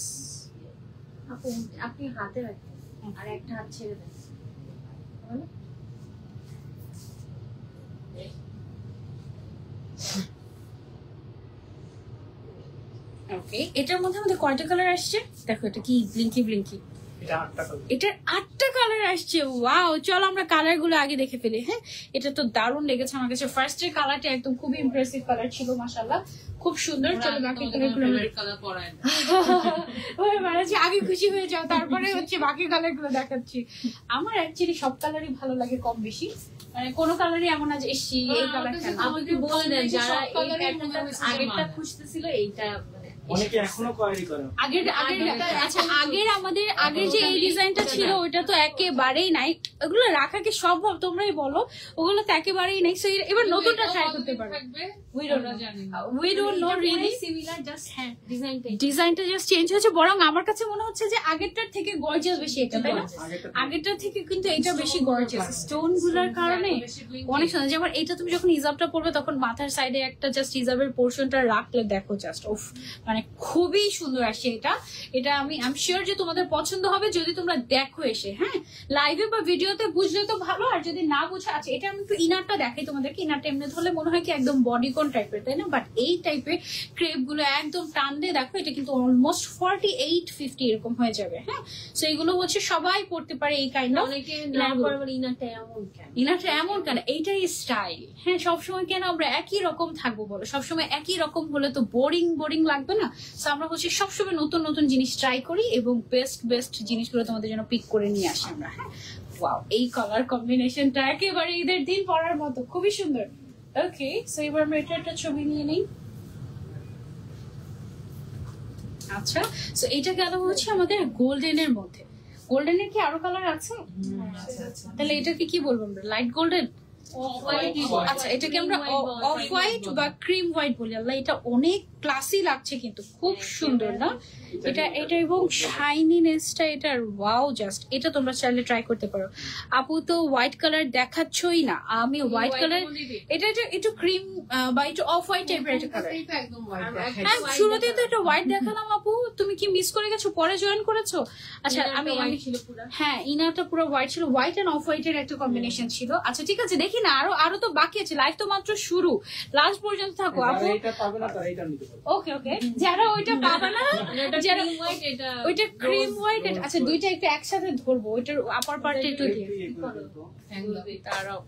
আপনি হাতে রাখেন আর একটা হাত ছেড়ে দেন। ওকে, এটার মধ্যে আমাদের কয়টা কালার আসছে দেখো, এটা কি ব্লিঙ্কি ব্লিঙ্কি, এটার 8টা কালার আসছে। ওয়াও, চলো আমরা কালার গুলো আগে দেখে ফেলি। হ্যাঁ, এটা তো দারুণ লেগেছে আমার কাছে। ফার্স্ট এর কালারটা একদম খুবই ইমপ্রেসিভ কালার ছিল, মাশাআল্লাহ খুব সুন্দর। চলো বাকি কালার পরায় আগে খুশি হয়ে যাও, তারপরে হচ্ছে বাকি কালার গুলো দেখাচ্ছি। আমার অ্যাকচুয়ালি সব কালারই ভালো লাগে কম বেশি, মানে কোনো কালারই এমন আছে এসি এই কালার কেন। আমাকে বলে দেন যারা এই প্যাটার্নটা আগেরটা খুঁজতেছিল, এইটা অনেকে এখনো কোয়ারি করে। আচ্ছা, আগের যে এই ডিজাইনটা ছিল ওইটা তো একেবারেই নাই, ওগুলো রাখা কি সম্ভব তোমরাই বলো? ওগুলো তো একেবারেই নাই। সো এবার নতুনটা ট্রাই করতে পারো। ডিজাইনটা জাস্ট চেঞ্জ হয়েছে, বরং আমার কাছে মনে হচ্ছে যে আগেরটার থেকে গর্জিয়াস বেশি এটা, তাই না? আগেরটার থেকে কিন্তু এটা বেশি গর্জিয়াস, স্টোন গুলার কারণে অনেক সুন্দর। যেমন এটা তুমি যখন হিজাবটা পরবে তখন মাথার সাইডে একটা জাস্ট হিজাবের পোর্শনটা রাখলে দেখো জাস্ট উফ, মানে খুবই সুন্দর আসছে এটা। এটা আমি শিওর যে তোমাদের পছন্দ হবে যদি তোমরা দেখো এসে। হ্যাঁ, লাইভে বা ভিডিওতে বুঝলে তো ভালো, আর যদি না বুঝে আছে, এটা আমি একটু ইনারটা দেখাই তোমাদেরকে। ইনারটা এমনি ধরলে মনে হয় কি একদম বডিকন টাইপের, তাই না? বাট এই টাইপের ক্রেপ গুলো একদম টানলে দেখো এটা কিন্তু অলমোস্ট 48-50 এরকম হয়ে যাবে। হ্যাঁ, সো এগুলো হচ্ছে সবাই পড়তে পারে এই কাইন্ড অফ। ইনারটা এমন কেন, এইটাই স্টাইল। হ্যাঁ, সবসময় কেন আমরা একই রকম থাকবো বলো? সবসময় একই রকম হলে তো বোরিং বোরিং লাগবে না? সো আমরা হচ্ছে সবসময় নতুন নতুন জিনিস ট্রাই করি এবং বেস্ট জিনিসগুলো তোমাদের জন্য পিক করে নিয়ে আসি আমরা। হ্যাঁ, ওয়াও, এই কালার কম্বিনেশনটা একেবারে ঈদের দিন পরার মতো, খুবই সুন্দর। ওকে, সো এবার আমরা এটা একটা ছবি নিয়ে নিই। আচ্ছা, সো এটা গেল হচ্ছে আমাদের গোল্ডেনের মধ্যে। গোল্ডেনের কি আরো কালার আছে? তাহলে এটাকে কি বলবো আমরা? Light golden. আচ্ছা, এটাকে আমরা অফ হোয়াইট বা ক্রিম হোয়াইট বলি। আল্লাহ, এটা অনেক ক্লাসি লাগছে, কিন্তু খুব সুন্দর না এটা? এবং শাইনিনেসটা এটার ওয়াও, জাস্ট এটা তোমরা চাইলে ট্রাই করতে পারো। আপু তো হোয়াইট কালার দেখাচ্ছই না, আমি হোয়াইট কালার, এটা একটু ক্রিম বা একটু অফ হোয়াইট টাইপের একটা কালার। হ্যাঁ, শুরুতেই তো এটা হোয়াইট দেখালাম আপু, তুমি কি মিস করে গেছো? পরে জয়েন করেছো? আচ্ছা, আমি হ্যাঁ, ইনারটা পুরো হোয়াইট ছিল, হোয়াইট এন্ড অফ হোয়াইট এর একটা কম্বিনেশন ছিল। আচ্ছা ঠিক আছে, দেখি না, আরো আরো তো বাকি আছে, লাইফ তো মাত্র শুরু, লাস্ট পর্যন্ত থাকো আপু। এটা পাবে না তারা এটা নিতে পারবে। ওকে ওকে, যারা ওইটা পাবে না, যারা ওইটা ক্রিম হোয়াইট, আচ্ছা দুইটা একটু একসাথে ধরবো, ওইটার আপার পার্টটা একটু দিয়ে তারাও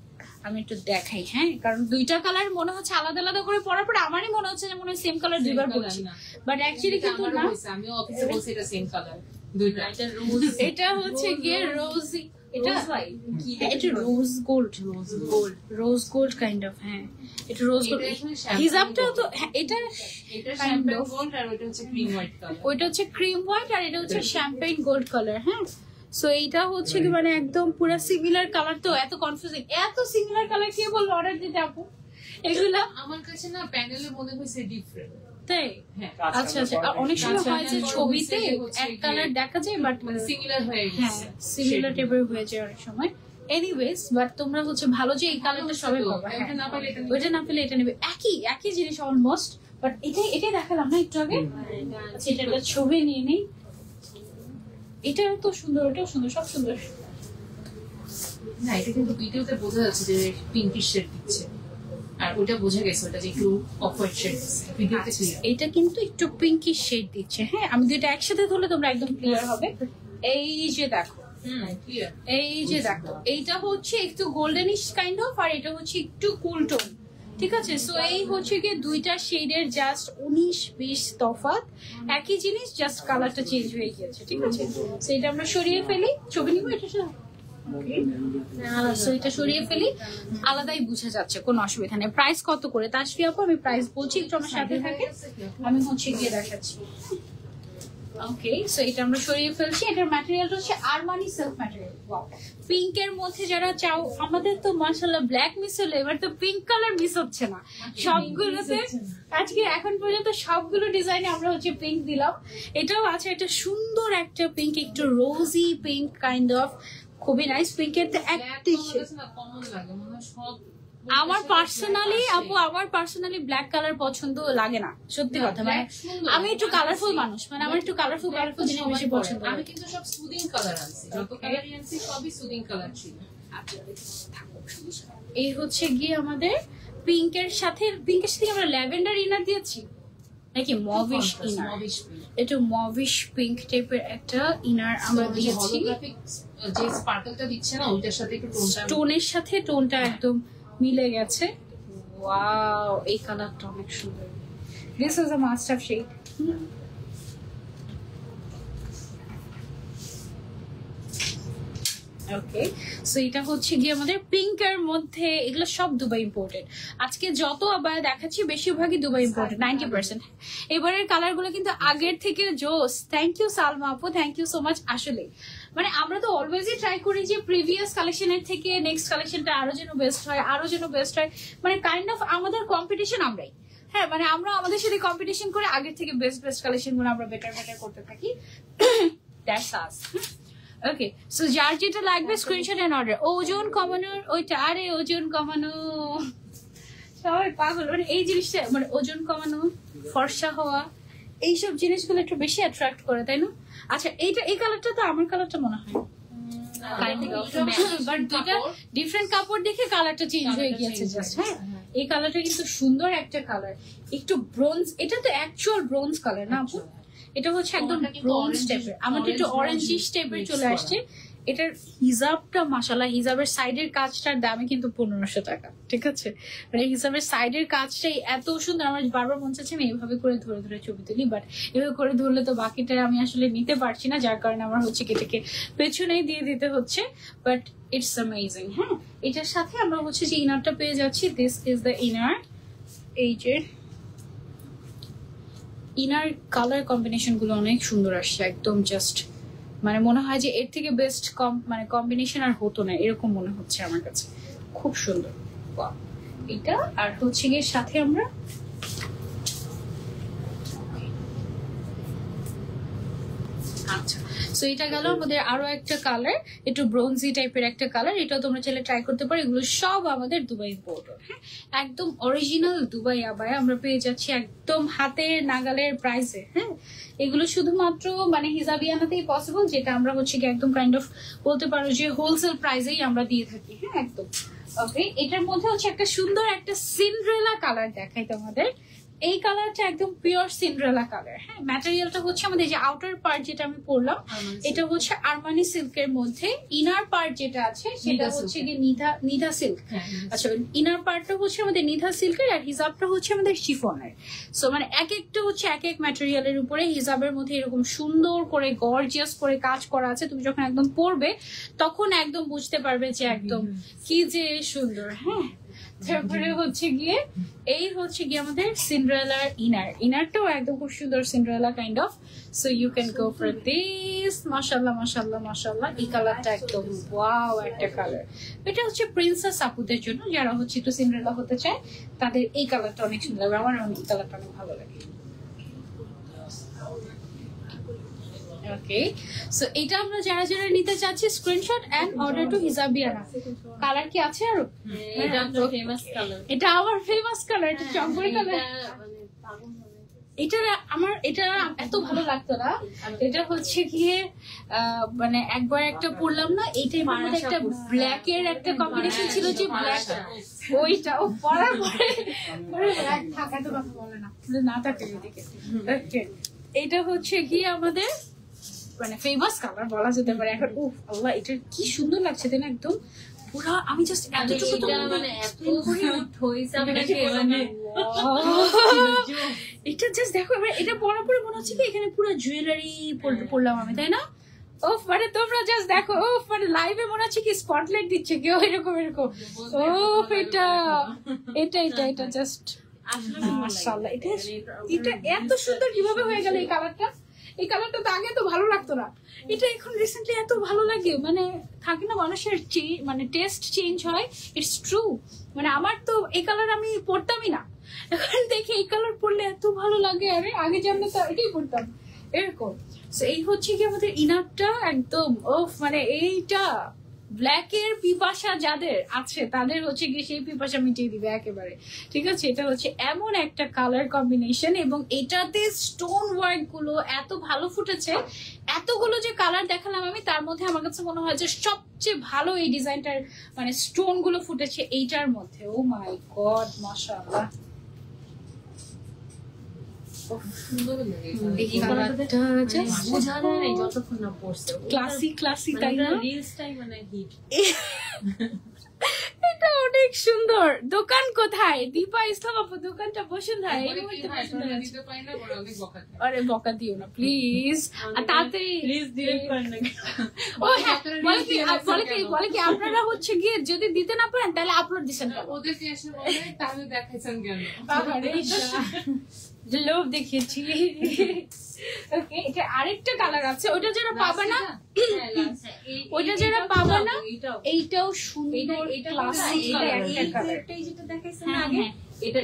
আমি একটু দেখাই। হ্যাঁ, কারণ দুইটা কালার মনে হচ্ছে আলাদা আলাদা করে পরার পরে আমারই মনে হচ্ছে যে মনে হয় সেম কালার দুইবার পরছি, বাট অ্যাকচুয়ালি কিন্তু না। আমিও অফিসে বলছি এটা সেম কালার দুইটা। এটা হচ্ছে গিয়ে রোজি, এটা এটা rose gold, rose gold kind of. হ্যাঁ, এটা রোজ গোল্ড। হিজাবটাও তো এটা শ্যাম্পেন গোল্ড আর ওটা হচ্ছে ক্রিম হোয়াইট কালার। ওইটা হচ্ছে ক্রিম হোয়াইট আর এটা হচ্ছে শ্যাম্পেইন গোল্ড কালার। হ্যাঁ, সো এইটা হচ্ছে কি মানে একদম পুরো সিমিলার কালার, তো এত কনফিউজিং, এত সিমিলার কালার কে বলবো অর্ডার দিতে আপু? এগুলা আমার কাছে না প্যানেলে মনে হয়েছে ডিফারেন্ট। তাই? হ্যাঁ, আচ্ছা আচ্ছা, আর অনেক সময় হয় যে ছবিতে এক কালার দেখা যায় বাট মানে সিমিলার হয়ে হ্যাঁ গেছে। সিমিলার টাইপের হয়ে যায় অনেক সময়। এনিওয়েজ, বাট তোমরা হচ্ছে ভালো যে এই কালারটা সবাই পাবে। এটা না পাইলে এটা ওইটা না পেলে এটা নেবে, একই একই জিনিস অলমোস্ট, বাট এটাই দেখালাম না একটু আগে। আচ্ছা, এটা একটা ছবি নিয়ে নেই। এটা তো সুন্দর, ওটাও সুন্দর, সব সুন্দর। না, এটা কিন্তু ভিডিওতে বোঝা যাচ্ছে যে পিঙ্কিশ শেড দিচ্ছে, আর ওটা বোঝা গেছে ওটা যে একটু অফ হোয়াইট শেড দিচ্ছে ভিডিওতে ক্লিয়ার। এটা কিন্তু একটু পিঙ্কিশ শেড দিচ্ছে। হ্যাঁ, আমি দুইটা একসাথে ধরলে তোমরা একদম ক্লিয়ার হবে। এই যে দেখো, ক্লিয়ার। এই যে দেখো, এইটা হচ্ছে একটু গোল্ডেনিশ কাইন্ড অফ, আর এটা হচ্ছে একটু কুল টোন। ঠিক আছে, সো এই হচ্ছে কি দুইটা শেডের জাস্ট 19-20 তফাৎ, একই জিনিস জাস্ট কালারটা চেঞ্জ হয়ে গিয়েছে। ঠিক আছে, সো এটা আমরা সরিয়ে ফেলি, ছবি নিব এটা সো এটা সরিয়ে ফেলি, আলাদাই বোঝা যাচ্ছে, কোনো অসুবিধা নেই। প্রাইস কত করে তাসফি আপু? আমি প্রাইস বলছি, একটু আমার সাথে থাকে, আমি হচ্ছে গিয়ে দেখাচ্ছি। ওকে, সো এটা আমরা সরিয়ে ফেলছি। এটার ম্যাটেরিয়ালটা হচ্ছে Armani silk material. Wow, pink এর মধ্যে যারা চাও, আমাদের তো মাশাআল্লাহ ব্ল্যাক মিস হলো, এবার তো পিঙ্ক কালার মিস হচ্ছে না সবগুলোতে। আজকে এখন পর্যন্ত সবগুলো ডিজাইনে আমরা হচ্ছে পিঙ্ক দিলাম। এটাও আছে একটা সুন্দর একটা পিঙ্ক, একটু রোজি পিঙ্ক কাইন্ড অফ, খুবই নাইস। পিঙ্কের তো একটি কমন লাগে মনে হয় সব। আমার পার্সোনালি ব্ল্যাক কালার পছন্দ লাগে না, সত্যি কথা। মানে আমি একটু কালারফুল মানুষ, মানে আমার একটু কালারফুল জিনিস বেশি পছন্দ। আমি কিন্তু সব সুদিং কালার আনছি, যত কালারই আনছি সবই সুদিং কালার ছিল। এই হচ্ছে গিয়ে আমাদের পিঙ্কের সাথে আমরা ল্যাভেন্ডার ইনার দিয়েছি নাকি মভিশ ইনার, একটু মভিশ পিঙ্ক টাইপের একটা ইনার আমরা দিয়েছি। যে স্পার্কলটা দিচ্ছে না ওইটার সাথে একটু টোনের সাথে টোনটা একদম মিলে গেছে। ওয়াও, এই কালারটা অনেক সুন্দর। This is a must have shade. Okay, so এটা হচ্ছে গিয়ে আমাদের পিঙ্কের মধ্যে, এগুলো সব দুবাই ইম্পোর্টেড। আজকে যত আবার দেখাচ্ছি বেশিরভাগই দুবাই ইম্পোর্টেড, 90%। এবারের কালার গুলো কিন্তু আগের থেকে জোস। থ্যাংক ইউ সালমা আপু, থ্যাংক ইউ সো মাচ। আসলে মানে আমরা তো অলওয়েজই ট্রাই করি যে প্রিভিয়াস কালেকশনের থেকে নেক্সট কালেকশনটা আরো যেন বেস্ট হয়, আরো যেন বেস্ট হয়। মানে কাইন্ড অফ আমাদের কম্পিটিশন আমরাই। হ্যাঁ, মানে আমরা আমাদের সাথে কম্পিটিশন করে আগের থেকে বেস্ট কালেকশন গুলো আমরা বেটার করতে থাকি। That's us. ওকে, সো যার যেটা লাগবে স্ক্রিনশট এন্ড অর্ডার। ওজন কমানোর ওইটা, আরে ওজন কমানো সবাই পাগল, মানে এই জিনিসটা, মানে ওজন কমানো, ফর্সা হওয়া, এইসব জিনিসগুলো একটু বেশি অ্যাট্রাক্ট করে, তাই না? আচ্ছা, এই কালারটা তো আমার কালারটা মনে হয়, বাট দুইটা ডিফারেন্ট কাপড় দেখে কালারটা চেঞ্জ হয়ে গিয়েছে জাস্ট। হ্যাঁ, এই কালারটা কিন্তু সুন্দর একটা কালার, একটু ব্রোঞ্জ। এটা তো অ্যাকচুয়াল ব্রোঞ্জ কালার না আপু? এটা হচ্ছে একদম ব্রোঞ্জ টাইপের, আমাদের একটু অরেঞ্জিশ টাইপের চলে আসছে। এটার হিজাবটা মাশাআল্লাহ, হিজাবের সাইডের কাজটার দামে কিন্তু 1500 টাকা। ঠিক আছে, মানে হিজাবের সাইডের কাজটাই এত সুন্দর, আমার বারবার মন চাচ্ছে আমি এভাবে করে ধরে ধরে ছবি তুলি, বাট এভাবে করে ধরলে তো বাকিটা আমি আসলে নিতে পারছি না, যার কারণে আমার হচ্ছে কেটেকে পেছনেই দিয়ে দিতে হচ্ছে। But it's amazing. হ্যাঁ, এটার সাথে আমরা হচ্ছে যে ইনারটা পেয়ে যাচ্ছি। This is the inner. এই যে ইনার কালার কম্বিনেশন গুলো অনেক সুন্দর আসছে, একদম জাস্ট মানে মনে হয় যে এর থেকে বেস্ট মানে কম্বিনেশন আর হতো না, এরকম মনে হচ্ছে আমার কাছে। খুব সুন্দর। এটা আর হচ্ছে গিয়ে সাথে আমরা আচ্ছা, সো সো এটা গেল আমাদের আরো একটা কালার, একটু ব্রোঞ্জি টাইপের একটা কালার, এটাও তোমরা চাইলে ট্রাই করতে পারো। এগুলো সব আমাদের দুবাই ইম্পোর্টেড, হ্যাঁ, একদম অরিজিনাল দুবাই আবায়া আমরা পেয়ে যাচ্ছি একদম হাতের নাগালের প্রাইসে। হ্যাঁ, এগুলো শুধুমাত্র মানে হিজাবিয়ানাতেই পসিবল, যেটা আমরা হচ্ছে কি একদম কাইন্ড অফ বলতে পারো যে হোলসেল প্রাইসেই আমরা দিয়ে থাকি। হ্যাঁ, একদম ওকে। এটার মধ্যে হচ্ছে একটা সুন্দর একটা সিন্ড্রেলা কালার দেখাই তোমাদের। এই কালারটা একদম পিওর সিন্ড্রেলা কালার। হ্যাঁ, ম্যাটেরিয়ালটা হচ্ছে আমাদের যে আউটার পার্ট যেটা আমি পরলাম এটা হচ্ছে আরমানি সিল্কের মধ্যে, ইনার পার্ট যেটা আছে সেটা হচ্ছে কি নিধা সিল্ক। আচ্ছা, ইনার পার্টটা হচ্ছে আমাদের নিধা সিল্কের আর হিজাবটা হচ্ছে আমাদের শিফনের। সো মানে এক একটা হচ্ছে এক এক ম্যাটেরিয়ালের উপরে হিজাবের মধ্যে এরকম সুন্দর করে গর্জিয়াস করে কাজ করা আছে। তুমি যখন একদম পরবে তখন একদম বুঝতে পারবে যে একদম কি যে সুন্দর। হ্যাঁ, তারপরে হচ্ছে গিয়ে এই হচ্ছে গিয়ে আমাদের সিন্ড্রেলার ইনারটাও একদম খুব সুন্দর Cinderella kind of. So you can go for this. মাশাআল্লাহ মাশাআল্লাহ মাশাআল্লাহ, এই কালারটা একদম ওয়াও একটা কালার। এটা হচ্ছে প্রিন্সেস আপুদের জন্য, যারা হচ্ছে একটু সিন্ড্রেলা হতে চায় তাদের এই কালারটা অনেক সুন্দর লাগে। আমার এই কালারটা অনেক ভালো লাগে। ওকে, সো এটা আমরা যারা যারা নিতে চাচ্ছি screenshot and order to Hijabiana. Colour কি আছে আরো? এটা তো ফেমাস কালার, এটা আমার ফেমাস কালার, এটা চকলেট কালার। এটা আমার এটা এত ভালো লাগতো না। এটা হচ্ছে গিয়ে মানে একবার একটা পরলাম না, এইটার মধ্যে একটা ব্ল্যাক এর একটা কম্বিনেশন ছিল যে ব্ল্যাক, ওইটাও পরার পরে ব্ল্যাক থাকা তো কথা বলে না, না থাকে এদিকে। ওকে, এটা হচ্ছে গিয়ে আমাদের মানে ফেমাস কালার বলা যেতে পারে এখন। উফ আল্লাহ, এটা কি সুন্দর লাগছে তাই না, একদম পুরা। আমি জাস্ট এতটুকু তো মানে এত কিউট হইছে আপনাকে, মানে এটা জাস্ট দেখো, এবার এটা পরার পরে মনে হচ্ছে কি এখানে পুরো জুয়েলারি পরলাম আমি, তাই না? ওফ, মানে তোমরা জাস্ট দেখো, ওফ মানে লাইভে মনে হচ্ছে কি স্পটলাইট দিচ্ছে কেউ, এরকম এরকম। ওফ, এটা এটা এটা এটা জাস্ট মাশাআল্লাহ, এটা এটা এত সুন্দর কিভাবে হয়ে গেল এই কালারটা। এই কালারটা তো আগে তো ভালো লাগতো না, এটা এখন রিসেন্টলি এত ভালো লাগে। মানে থাকে না মানুষের মানে টেস্ট চেঞ্জ হয়, ইটস ট্রু। মানে আমার তো এই কালার আমি পরতামই না, এখন দেখি এই কালার পরলে এত ভালো লাগে। আরে আগে জানলে তো এটাই পরতাম এরকম। এই হচ্ছে কি আমাদের ইনারটা একদম ওফ, মানে এইটা ব্ল্যাক এর পিপাসা যাদের আছে তাদের হচ্ছে গিয়ে সেই পিপাসা মিটিয়ে দিবে একেবারে। ঠিক আছে, এটা হচ্ছে এমন একটা কালার কম্বিনেশন এবং এটাতে স্টোন ওয়ার্ক গুলো এত ভালো ফুটেছে। এতগুলো যে কালার দেখালাম আমি, তার মধ্যে আমার কাছে মনে হয় যে সবচেয়ে ভালো এই ডিজাইনটার মানে স্টোন গুলো ফুটেছে এইটার মধ্যে। ও মাই গড, মাশাআল্লাহ, এটা অনেক সুন্দর। দোকান কোথায়? দীপা ইসলাম আপু দোকানটা বসুন্ধরা। আরে বকা দিও না প্লিজ, তাড়াতাড়ি বলে কি আপনারা হচ্ছে গিয়ে যদি দিতে না পারেন তাহলে আপলোড দিচ্ছেন লোভ দেখিয়েছি। ওকে, এটা আরেকটা কালার আছে, ওইটা যারা পাবে না, ওইটা যারা পাবে না, এইটাও সুন্দর ক্লাসিক একটা কালার। যেটা দেখাইছেন আগে, এটা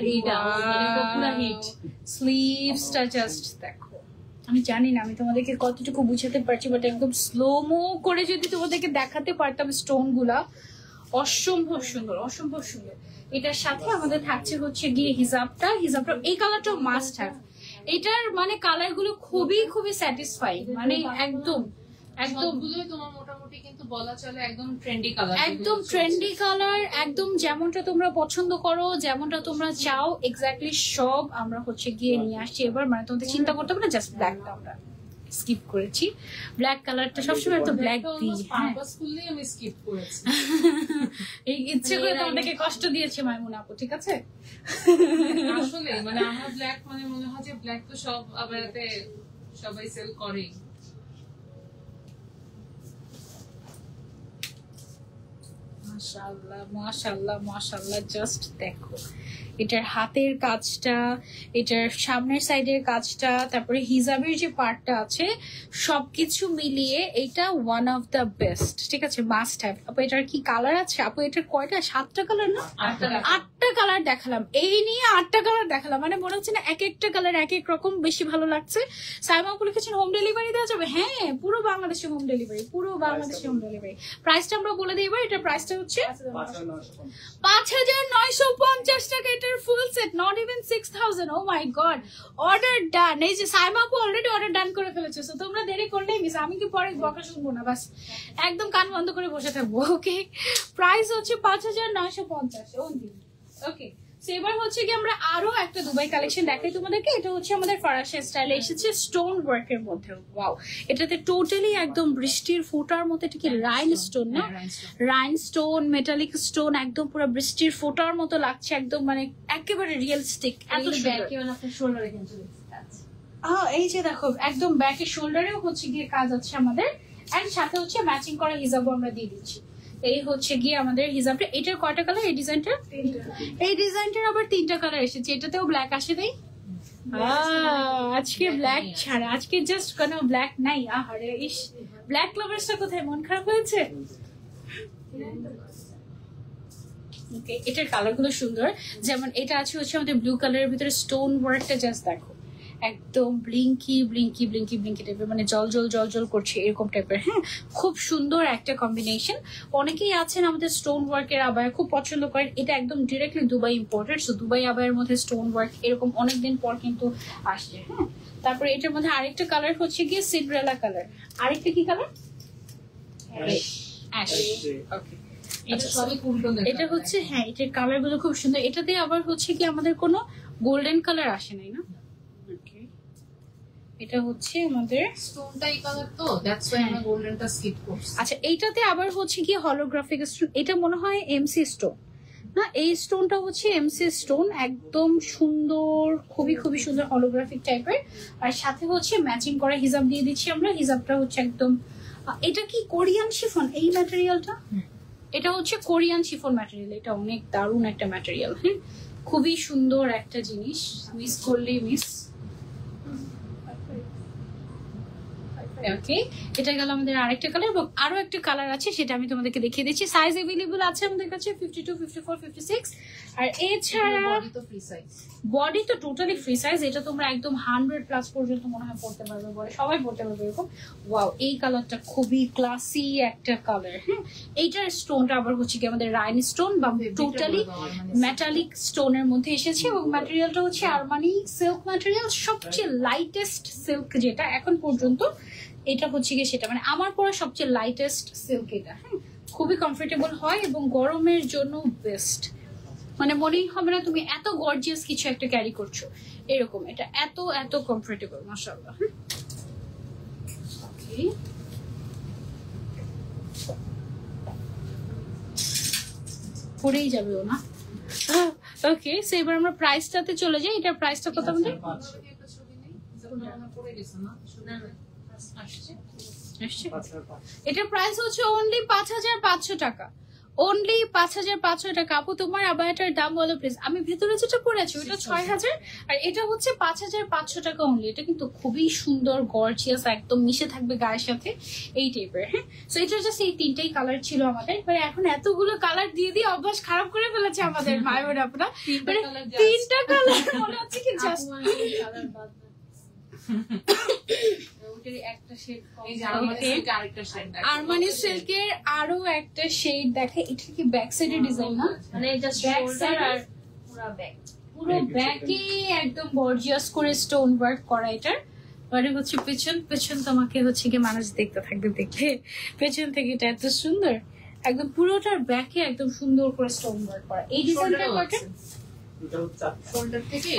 পুরো হিট। স্লিভসটা জাস্ট দেখো, আমি জানি না আমি তোমাদেরকে কতটুকু বুঝাতে পারছি, বাট একদম স্লোমো করে যদি তোমাদেরকে দেখাতে পারতাম স্টোন গুলা, অসম্ভব সুন্দর, অসম্ভব সুন্দর। এটার সাথে আমাদের থাকছে হচ্ছে গিয়ে হিজাবটা এই কালারটাও মাস্ট হ্যাভ। এটার মানে কালার গুলো খুবই খুবই স্যাটিসফাইং, মানে একদম একদম তোমার মোটামুটি কিন্তু বলা চলে একদম ট্রেন্ডি কালার, একদম ট্রেন্ডি কালার, একদম যেমনটা তোমরা পছন্দ করো, যেমনটা তোমরা চাও এক্স্যাক্টলি সব আমরা হচ্ছে গিয়ে নিয়ে আসছি এবার। মানে তোমাদের চিন্তা করতে হবে না, জাস্ট ব্ল্যাকটা আমরা স্কিপ করেছি। ব্ল্যাক কালারটা সবসময় তো ব্ল্যাক দিই, পারপাসফুলি আমি স্কিপ করেছি, এই ইচ্ছে করে তোমাদেরকে কষ্ট দিয়েছে মাইমুন আপু, ঠিক আছে? আসলে মানে আমার ব্ল্যাক মানে মনে হয় যে ব্ল্যাক তো সব আবারতে সবাই সেল করে। মাশাআল্লাহ মাশাআল্লাহ মাশাআল্লাহ, জাস্ট দেখো এটার হাতের কাজটা, এটার সামনের সাইডের কাজটা, তারপরে হিজাবের যে পার্টটা আছে সবকিছু মিলিয়ে এটা ওয়ান অফ দ্য বেস্ট। ঠিক আছে, মাস্ট হ্যাভ। আপু এটার কি কালার আছে? আপু এটার কয়টা? 7টা কালার না? 8টা কালার দেখালাম, এই নিয়ে 8টা কালার দেখালাম, মানে মনে হচ্ছে না এক একটা কালার এক এক রকম বেশি ভালো লাগছে। সাইমা আপু লিখেছেন হোম ডেলিভারি দেওয়া যাবে? হ্যাঁ, পুরো বাংলাদেশে হোম ডেলিভারি, পুরো বাংলাদেশে হোম ডেলিভারি। প্রাইসটা আমরা বলে দিই এবার। এটার প্রাইসটা হচ্ছে 5950 টাকা। এটার full set, not even 6000। Oh my god, order done. এই যে সাইমা আপু অলরেডি অর্ডার ডান করে ফেলেছে, তো তোমরা দেরি করলেই মিস। আমি কি পরে বকা শুনবো না, বাস একদম কান বন্ধ করে বসে থাকবো। ওকে, প্রাইস হচ্ছে 5950 অনলি। ওকে, এবার হচ্ছে কি আমরা আরো একটা দুবাই কালেকশন দেখাই তোমাদেরকে। এটা হচ্ছে আমাদের ফরাসি স্টাইলে এসেছে স্টোন ওয়ার্কের মধ্যে। ওয়াও, এটাতে টোটালি একদম বৃষ্টির ফোঁটার মতো। এটা কি রাইন স্টোন না? রাইন স্টোন, মেটালিক স্টোন, একদম পুরো বৃষ্টির ফোঁটার মতো লাগছে, একদম মানে একেবারে রিয়েলিস্টিক। এত এই যে দেখো একদম ব্যাকে শোল্ডারেও হচ্ছে গিয়ে কাজ আছে আমাদের, এন্ড সাথে হচ্ছে ম্যাচিং করা হিজাবও আমরা দিয়ে দিচ্ছি। এই হচ্ছে গিয়ে আমাদের হিজাবটা। এটার কয়টা কালার? এই ডিজাইনটা, এই ডিজাইনটার আবার 3টা কালার এসেছে। এটাতেও ব্ল্যাক আসে নাই আজকে, ব্ল্যাক ছাড়া আজকে জাস্ট কোনো ব্ল্যাক নাই। আহারে ইস, ব্ল্যাক লাভার্সটা কোথায়? মন খারাপ হয়েছে? ওকে, এটার কালার গুলো সুন্দর। যেমন এটা আছে হচ্ছে আমাদের ব্লু কালারের ভিতরে স্টোন ওয়ার্কটা, জাস্ট দেখো একদম ব্লিঙ্কি ব্লিঙ্কি ব্লিঙ্কি ব্লিঙ্কি টাইপের, মানে জল জল জল জল করছে এরকম টাইপের। হ্যাঁ, খুব সুন্দর একটা কম্বিনেশন। অনেকেই আছেন আমাদের স্টোন ওয়ার্কের আবায়া খুব পছন্দ করেন। এটা একদম directly Dubai imported, so Dubai আবায়ের মধ্যে স্টোন ওয়ার্ক এরকম অনেকদিন পর কিন্তু আসছে। হ্যাঁ, তারপরে এটার মধ্যে আরেকটা কালার হচ্ছে গিয়ে সিন্ড্রেলা কালার। আরেকটা কি কালার? অ্যাশ। ওকে, এটা হচ্ছে, হ্যাঁ এটার কালার গুলো খুব সুন্দর। এটাতে আবার হচ্ছে কি আমাদের কোনো গোল্ডেন কালার আসে নাই না? এটা হচ্ছে আমাদের স্টোনটা এই কালার, তো দ্যাটস ওয়াই আমরা গোল্ডেনটা স্কিপ করছি। আচ্ছা, এইটাতে আবার হচ্ছে কি হলোগ্রাফিক স্টোন। এটা মনে হয় এমসি স্টোন না? এই স্টোনটা হচ্ছে এমসি স্টোন, একদম সুন্দর, খুবই খুবই সুন্দর হলোগ্রাফিক টাইপের। আর সাথে হচ্ছে ম্যাচিং করা হিজাব দিয়ে দিচ্ছি আমরা। হিজাবটা হচ্ছে একদম, এটা কি কোরিয়ান শিফন এই ম্যাটেরিয়ালটা? এটা হচ্ছে কোরিয়ান শিফন ম্যাটেরিয়াল। এটা অনেক দারুণ একটা ম্যাটেরিয়াল। হ্যাঁ, খুবই সুন্দর একটা জিনিস, মিস করলেই মিস। ওকে, এটা গেল আমাদের আরেকটা কালার, এবং আরো একটা কালার আছে সেটা আমি তোমাদেরকে দেখিয়ে দিচ্ছি। সাইজ अवेलेबल আছে আমাদের কাছে 52, 54, 56। আর এছাড়া বডি তো টোটালি ফ্রি সাইজ। এটা তোমরা একদম 100+ পর্যন্ত মনে হয় পড়তে পারবে, বডি সবাই পড়তে পারবে এরকম। ওয়াও, এই কালারটা খুবই ক্লাসি একটা কালার। হ্যাঁ, এইটার স্টোনটা আবার হচ্ছে কি আমাদের রাইন স্টোন বা টোটালি মেটালিক স্টোনের মধ্যে এসেছে, এবং ম্যাটেরিয়ালটা হচ্ছে আরমানি সিল্ক ম্যাটেরিয়াল, সবচেয়ে লাইটেস্ট সিল্ক যেটা এখন পর্যন্ত। এটা হচ্ছে গিয়ে সেটা, মানে আমার পরা সবচেয়ে লাইটেস্ট সিল্ক এটা। হ্যাঁ, খুবই কমফোর্টেবল হয় এবং গরমের জন্য বেস্ট। মানে মনেই হবে না তুমি এত গর্জিয়াস কিছু একটা ক্যারি করছো এরকম। এটা এত এত কমফোর্টেবল, মাশাআল্লাহ। ওকে, পরেই যাবে ও না? ওকে, সো এবার আমরা প্রাইসটাতে চলে যাই। এটার প্রাইসটা কত আমাদের? এটার প্রাইস হচ্ছে অনলি 5500 টাকা। অনলি 5500 টাকা। আপু তোমার আবায়াটার দাম বলো প্লিজ। আমি ভেতরে যেটা পরে আছি ওটা 6000, আর এটা হচ্ছে 5500 টাকা অনলি। এটা কিন্তু খুবই সুন্দর, গর্জিয়াস, একদম মিশে থাকবে গায়ের সাথে এই টাইপের। হ্যাঁ, সো এটা জাস্ট এই 3টাই কালার ছিল আমাদের। মানে এখন এতগুলো কালার দিয়ে দিয়ে অভ্যাস খারাপ করে ফেলেছে আমাদের ভাই বোন আপনারা। মানে 3টা কালার মনে হচ্ছে কি জাস্ট আরমানি সিল্কের আরো একটা শেড দেখে। এটা কি ব্যাক সাইডের ডিজাইন না? মানে জাস্ট ব্যাক সাইড আর পুরো ব্যাকে একদম গর্জিয়াস করে স্টোন ওয়ার্ক করা। এটার মানে হচ্ছে পেছন তোমাকে হচ্ছে কি মানুষ দেখতে থাকবে, দেখতে পেছন থেকে। এটা এত সুন্দর, একদম পুরোটার ব্যাকে একদম সুন্দর করে স্টোন ওয়ার্ক করা। এই ডিজাইনটা কয়টা?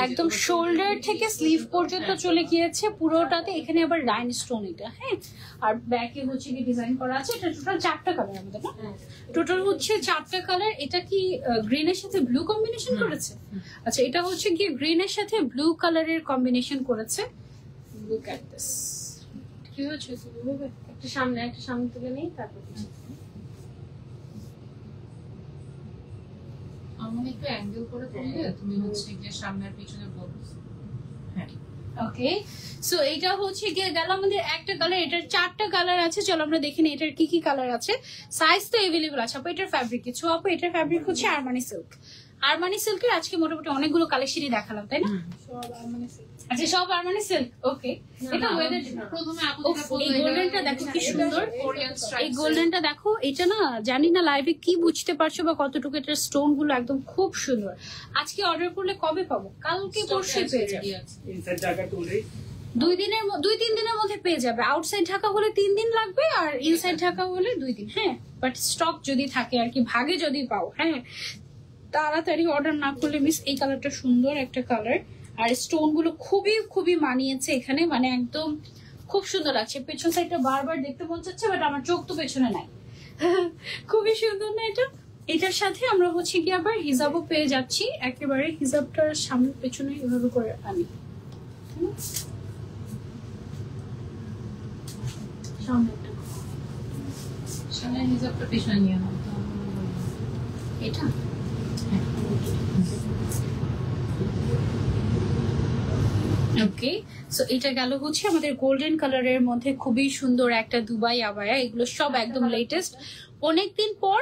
একদম শোল্ডার থেকে স্লিভ পর্যন্ত চলে গিয়েছে পুরোটাতে। এখানে আবার রাইন স্টোন এটা। হ্যাঁ, আর ব্যাকে হচ্ছে কি ডিজাইন করা আছে। এটা টোটাল 4টা কালার আমাদের না? টোটাল হচ্ছে 4টা কালার। এটা কি গ্রিনের সাথে ব্লু কম্বিনেশন করেছে? আচ্ছা, এটা হচ্ছে কি গ্রিনের সাথে ব্লু কালারের কম্বিনেশন করেছে। লুক এট দিস, কি হচ্ছে? একটা সামনে তুলে নেই, তারপর আমার একটু অ্যাঙ্গেল করে করলে তুমি হচ্ছে গিয়ে সামনে আর পিছনে বলবে। হ্যাঁ ওকে, সো এটা হচ্ছে গিয়ে গেল আমাদের একটা কালার। এটার 4টা কালার আছে, চলো আমরা দেখে নিই এটার কি কি কালার আছে। সাইজ তো এভেলেবল আছে আপু। এটার ফ্যাব্রিক কিছু আপু, এটার ফ্যাব্রিক হচ্ছে আরমানি সিল্ক। আরমানি সিল্কের আজকে মোটামুটি অনেকগুলো কালেকশনই দেখালাম, তাই না? আচ্ছা, সব আরমানি সিল্ক। ওকে, এটা ওয়েদার প্রথমে আপু এই গোল্ডেনটা দেখো কি সুন্দর। Korean style. এই গোল্ডেনটা দেখো, এটা না জানি না লাইভে কি বুঝতে পারছো বা কতটুকু এটার স্টোন গুলো একদম খুব সুন্দর। আজকে অর্ডার করলে কবে পাবো? কালকে পরশু পেয়ে যাবে। ইনসাইড ঢাকা টুলে 2-3 দিনের মধ্যে পেয়ে যাবে। আউটসাইড ঢাকা হলে 3 দিন লাগবে, আর ইনসাইড ঢাকা হলে 2 দিন। হ্যাঁ, বাট স্টক যদি থাকে আর কি, ভাগে যদি পাও। হ্যাঁ, তাড়াতাড়ি অর্ডার না করলে মিস। এই কালারটা সুন্দর একটা কালার, আর স্টোন গুলো খুবই খুবই মানিয়েছে এখানে, মানে একদম খুব সুন্দর লাগছে। পেছন সাইডটা বারবার দেখতে মন চাচ্ছে, বাট আমার চোখ তো পেছনে নাই। খুবই সুন্দর না এটা? এটার সাথে আমরা হচ্ছে কি আবার হিজাবও পেয়ে যাচ্ছি। একেবারে হিজাবটার সামনে পেছনে এভাবে করে আনি। সামনে হিজাবটা পিছনে নিয়ে নাও। এটা ওকে, সো এটা গেল হচ্ছে আমাদের গোল্ডেন কালারের মধ্যে খুবই সুন্দর একটা দুবাই আবায়া। এগুলো সব একদম লেটেস্ট, অনেকদিন পর।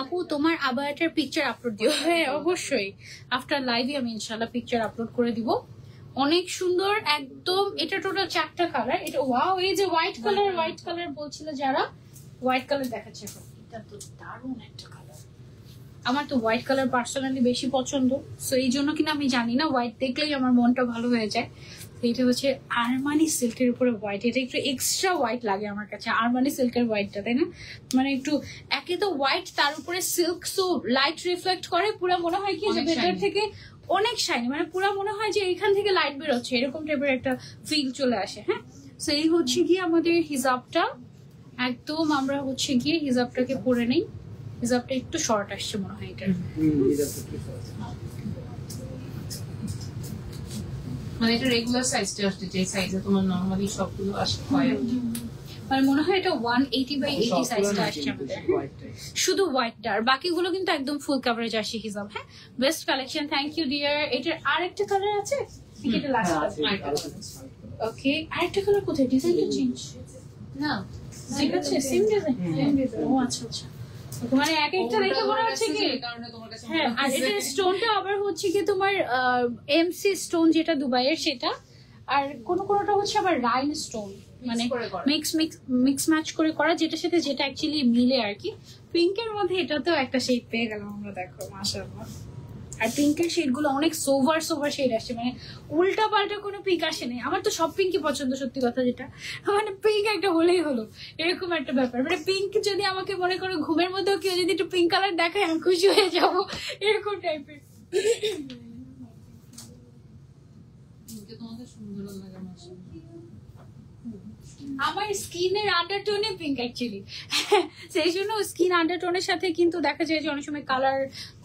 আপু তোমার আবায়াটার পিকচার আপলোড দিও। হ্যাঁ অবশ্যই, আফটার লাইভে আমি ইনশাআল্লাহ পিকচার আপলোড করে দিব। অনেক সুন্দর একদম। এটা টোটাল 4টা কালার। এটা ওয়াও, এই যে হোয়াইট কালার বলছিল যারা, হোয়াইট কালার দেখাচ্ছে। এটা তো দারুণ একটা কালার। আমার তো হোয়াইট কালার পার্সোনালি বেশি পছন্দ, সো এই জন্য কিনা আমি জানি না, হোয়াইট দেখলেই আমার মনটা ভালো হয়ে যায়। এটা হচ্ছে আরমানি সিল্কের উপরে হোয়াইট। এটা একটু এক্সট্রা হোয়াইট লাগে আমার কাছে, আরমানি সিল্কের হোয়াইটটা, তাই না? মানে একটু একে তো হোয়াইট, তার উপরে সিল্ক, সো লাইট রিফ্লেক্ট করে। পুরো মনে হয় কি যে ভেতর থেকে অনেক শাইনি, মানে পুরো মনে হয় যে এখান থেকে লাইট বেরোচ্ছে, এরকম টাইপের একটা ফিল চলে আসে। হ্যাঁ, সো এই হচ্ছে গিয়ে আমাদের হিজাবটা। একদম আমরা হচ্ছে গিয়ে হিজাবটাকে পরে নেই। হিজাবটা একটু শর্ট আসছে মনে হয় এটা। মানে এটা রেগুলার সাইজটা আসছে, যে সাইজে তোমার নরমালি সবগুলো আসে হয়। মানে মনে হয় এটা 180/80 সাইজটা আসছে আমাদের, শুধু হোয়াইটটা। আর বাকিগুলো কিন্তু একদম ফুল কভারেজ আসে হিজাব। হ্যাঁ, best collection, thank you dear. এটার আরেকটা কালার আছে, এটা লাস্ট। ওকে, আরেকটা কালার কোথায়? ডিজাইনটা চেঞ্জ না ঠিক আছে, সেম ডিজাইন। ও আচ্ছা আচ্ছা, মানে এক একটা দেখে মনে হচ্ছে কি। কারণে তোমার কাছে হ্যাঁ, আর এটার স্টোনটা আবার হচ্ছে কি তোমার এমসি স্টোন যেটা দুবাইয়ের সেটা, আর কোনটা হচ্ছে আবার রাইন স্টোন, মানে মিক্স ম্যাচ করে করা, যেটার সাথে যেটা অ্যাকচুয়ালি মিলে আর কি। পিঙ্কের মধ্যে এটা তো একটা শেড পেয়ে গেলাম আমরা, দেখো মাশাআল্লাহ। আর পিঙ্কের শেড গুলো অনেক সোভার শেড আসছে, মানে উল্টা পাল্টা কোনো পিঙ্ক আসে নাই। আমার তো সব পিঙ্কই পছন্দ, সত্যি কথা যেটা, মানে পিঙ্ক একটা হলেই হলো, এরকম একটা ব্যাপার। মানে পিঙ্ক যদি আমাকে মনে করো ঘুমের মধ্যেও কেউ যদি একটু পিঙ্ক কালার দেখায়, আমি খুশি হয়ে যাবো, এরকম টাইপের। তোমাকে সুন্দর লাগে মাশাআল্লাহ। আমার স্কিনের আন্ডারটোনে পিঙ্ক অ্যাকচুয়ালি, সেই জন্য স্কিন আন্ডারটোনের সাথে কিন্তু দেখা যায় যে অনেক সময় কালার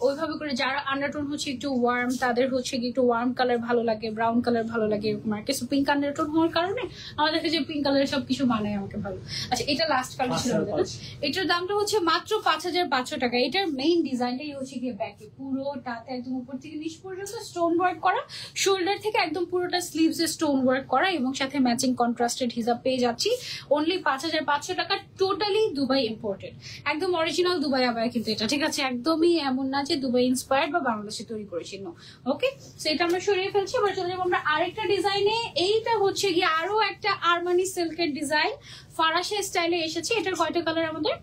ওইভাবে করে, যারা আন্ডারটোন হচ্ছে একটু ওয়ার্ম, তাদের হচ্ছে কি একটু ওয়ার্ম কালার ভালো লাগে, ব্রাউন কালার ভালো লাগে, এরকম আর কিছু। পিঙ্ক আন্ডারটোন হওয়ার কারণে আমার দেখা যায় পিঙ্ক কালারের সবকিছু মানায় আমাকে ভালো। আচ্ছা, এটা লাস্ট কালার ছিল আমাদের। এটার দামটা হচ্ছে মাত্র 5500 টাকা। এটার মেইন ডিজাইনটাই হচ্ছে গিয়ে ব্যাকে পুরোটাতে একদম উপর থেকে নিচ পর্যন্ত স্টোন ওয়ার্ক করা, শোল্ডার থেকে একদম পুরোটা স্লিভসে স্টোন ওয়ার্ক করা, এবং সাথে ম্যাচিং কন্ট্রাস্টেড হিজাব পেয়ে যাচ্ছি অনলি 5500 টাকা। টোটালি দুবাই ইম্পোর্টেড, একদম অরিজিনাল দুবাই আবায়া কিন্তু এটা, ঠিক আছে? একদমই এমন না যে দুবাই ইন্সপায়ার্ড বা বাংলাদেশে তৈরি করেছিল। ওকে, সেটা আমরা সরিয়ে ফেলছি। এবার চলে যাবো আমরা আরেকটা ডিজাইনে। এইটা হচ্ছে গিয়ে আরো একটা আরমানি সিল্কের ডিজাইন, ফারাশা স্টাইলে এসেছে। এটার কয়টা কালার আমাদের?